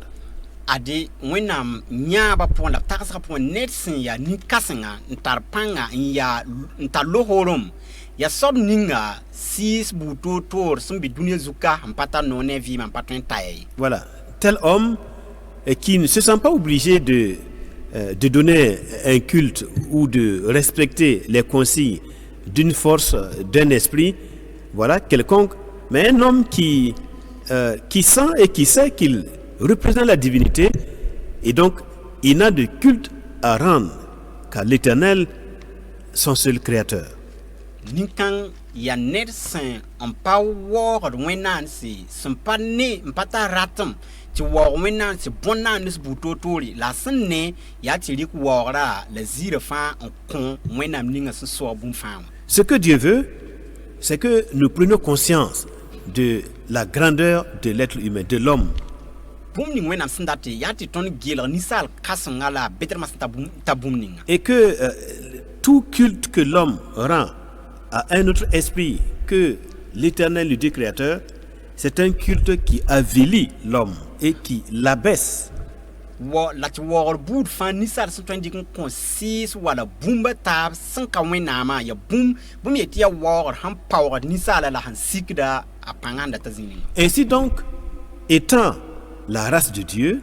ade wẽnnaam yãabã pʋgẽ la b tagsgã pʋgẽ ned sẽn yaa nin-kãsenga n tar pãnga n tar lohoorem yaa soab ninga siis buud toor-toor sẽn be dũniyã zuka n pa tar noog ne a vɩɩmã n pa tõe n ta ye. Voilà, tel homme qui ne se sent pas obligé de donner un culte ou de respecter les consignes d'une force, d'un esprit, voilà, quelconque, mais un homme qui sent et qui sait qu'il représente la divinité et donc il n'a de culte à rendre qu'à l'Éternel, son seul créateur. Nin-kãng yaa ned sẽn n pa waoogd wẽnnaandse sẽn pa ne n pa tar ratem tɩ waoog wẽnnaandse bõn-naands buud toor-toore la sẽn ne yaa tɩ rɩk waoogra la ziirã fãa n kõ wẽnnaam ninga sẽn soag bũmb fãa wã. Ce que Dieu veut, c'est que nous prenions conscience de la grandeur de l'être humain, de l'homme. Bũmb ning wẽnnaam sẽn dat yaa tɩ tõnd geelg ninsaal kãsenga la betrmã sẽn ta bũmb ninga. Et que tout culte que l'homme rend à un autre esprit que l'Éternel, le Dieu créateur, c'est un culte qui avilit l'homme et qui l'abaisse. La tɩ waoogr buud fãa ninsaal sẽn tõe n dɩk n kõ sɩɩs wala bũmba taab sẽn ka wẽnnaamã yaa bũmb yetɩ yaa waoogr sẽn paoogd ninsaala la sẽn sikda a pãngãnda t'a zĩ ninga. Ainsi donc, étant la race de Dieu,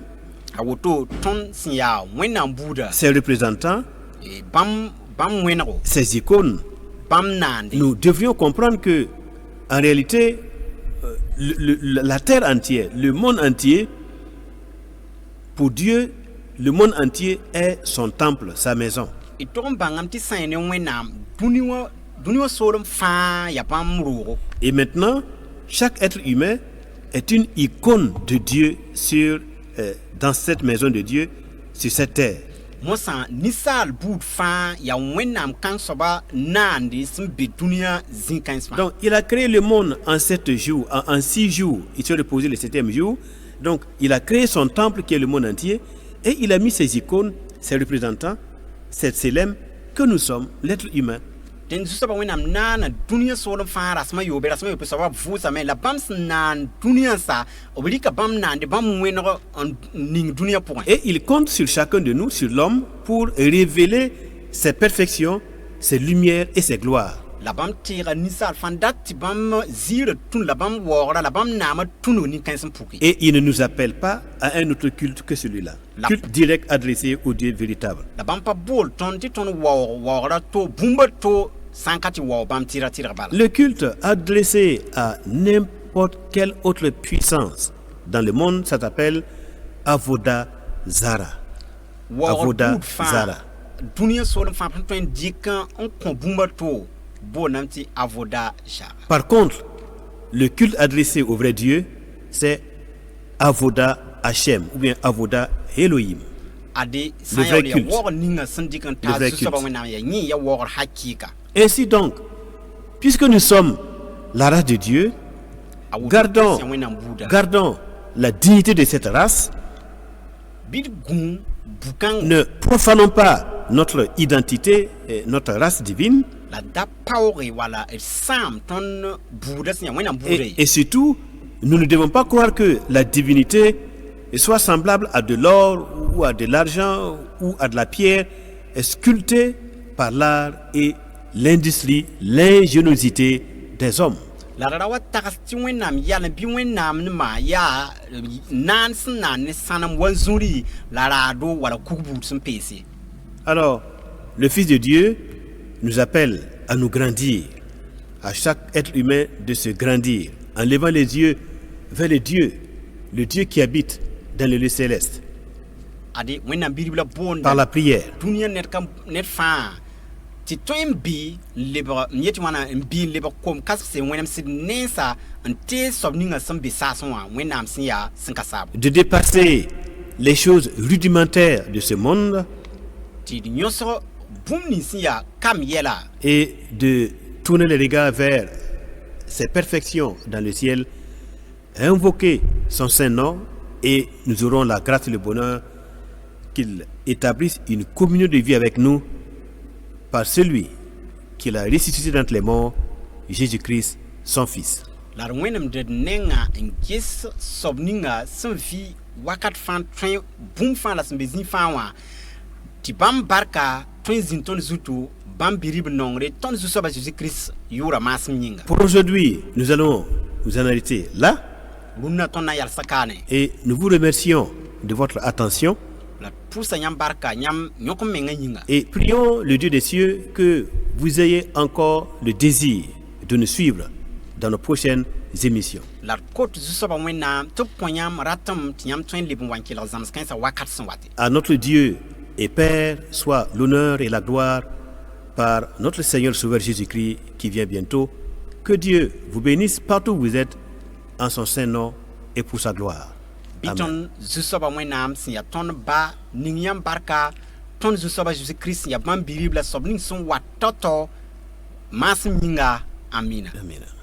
a woto tõnd sẽn yaa wẽnnaam buuda ses représentants, bãmb wẽnego ses icônes, bãmb naande nous devrions comprendre que, en réalité, la terre entière, le monde entier, pour Dieu, le monde entier est son temple, sa maison. y tog n bãngame tɩ sã ne wẽnnaam dũni wã soolem fãa yaa bãmb roogo. Et maintenant, chaque être humain est une icône de Dieu dans cette maison de Dieu, sur cette terre. Mosã ninsaal buud fãa yaa wẽnnaam kãng soaba naande sẽn be dũniyã zĩ-kãens fãa. Donc, il a créé le monde en 7 jours, en 6 jours. Il s'est reposé le 7e jour. Donc, il a créé son temple qui est le monde entier et il a mis ses icônes, ses représentants, cette célèbre que nous sommes, l'être humain. Dẽn zu-soabã wẽnnaam naana dũniyã soolem fãa rasmã yoobe soaba b vʋʋsame la bãmb sẽn naan dũniyã sa b rɩka bãmb naande bãmb wẽneg n ning dũniyã pʋgẽ. Et il compte sur chacun de nous, sur l'homme, pour révéler ses perfections, ses lumières et ses gloires. La bãmb teega ninsaal fãa dat tɩ bãmb ziirã tũn la bãmb waoogra la bãmb naamã tũnug nin-kãens n pʋke. Et il ne nous appelle pas à un autre culte que celui-là. Culte direct adressé au Dieu véritable. La bãmb pa bool tõnd tɩ tõnd waoogra to bũmba to sã n ka tɩ waoog bãmb tɩrg bala. Le culte adressé à n'importe quelle autre puissance dans le monde, ça s'appelle Avodah Zara. Avodah Zara. Dũniyã soolem fãa tõe n dɩk n kõ bũmba to booname tɩ Avodah Zara. Par contre, le culte adressé au vrai Dieu, c'est Avodah Hashem ou bien Avodah Elohim. Ade Le vrai culte. waoogr ninga sẽn dɩk n Le taa vrai zu-soabã culte. wẽnnaam yaa yẽ yaa waoogr hakɩɩka. Ainsi donc, puisque nous sommes la race de Dieu, A woto gardons, tɩ wẽnnaam buuda. gardons la dignité de cette race, Bɩd gũ bukãng ne profanons pas notre identité et notre race divine, la da paooge wala d sãam tõnd buuda sẽn yaa wẽnnaam buuda ye. et surtout, nous ne devons pas croire que la divinité soit semblable à de l'or ou à de l'argent ou à de la pierre sculptée par l'art et l'industrie, l'ingéniosité des hommes. La ra wa tags tɩ wẽnnaam yɛl bɩ wẽnnaam nima yaa naan sẽn naan ne sãnem wa zũri la raado wala kug-buud sẽn peese. Alors, le Fils de Dieu nous appelle à nous grandir, à chaque être humain de se grandir, en levant les yeux vers le Dieu qui habite dans le lieu céleste, Ade wẽnnaam birib la boonda par la prière. dũniyã ned fãa tɩ tõe n bɩ n yet wãna n bɩ n lebg kom kasb sẽn wẽnem sɩd neensa n tees soab ninga sẽn be saasẽ wã wẽnnaam sẽn yaa sẽn ka saabo. De dépasser les choses rudimentaires de ce monde Tɩ d yõsg bũmb ning sẽn yaa kam yɛla et de tourner les regards vers ses perfections dans le ciel, invoquer son Saint-Nom et nous aurons la grâce et le bonheur qu'il établisse une communion de vie avec nous par celui qu'il a ressuscité d'entre les morts, Jésus-Christ, son Fils. La d wẽnnaam d nenga n ges soab ninga sẽn vɩ wakat fãa tõe bũmb fãa la sẽn be zĩ fãa wã tɩ bãmb barka tõe n zĩnd tõnd zutu bãmb bi-rɩb nongre tõnd zu-soaba Jésus-Christ yʋʋra maasem yĩnga. Pour aujourd'hui, nous allons nous en arrêter là rũnnã tõnd na n yalsa kaane et nous vous remercions de votre attention la d pʋʋsa yãmb barka yãmb yõk n menga yĩnga et prions le Dieu des cieux que vous ayez encore le désir de nous suivre dans nos prochaines émissions. la d kot zu-soaba wẽnnaam tɩ b kõ yãmb ratame tɩ yãmb tõe n leb n wa n kelg zãms kãensã wakat sẽn wate. À notre Dieu et Père soit l'honneur et la gloire par notre Seigneur Sauveur Jésus-Christ qui vient bientôt. Que Dieu vous bénisse partout où vous êtes en son saint nom et pour sa gloire. bɩ Amen. tõnd zu-soaba wẽnnaam sẽn yaa tõnd ba ning yãmb barka tõnd zu-soaba Jésus-Christ sẽn yaa bãmb bi-rɩb la soab ning sẽn wat tao-tao maasem yĩnga. Amina. Amen.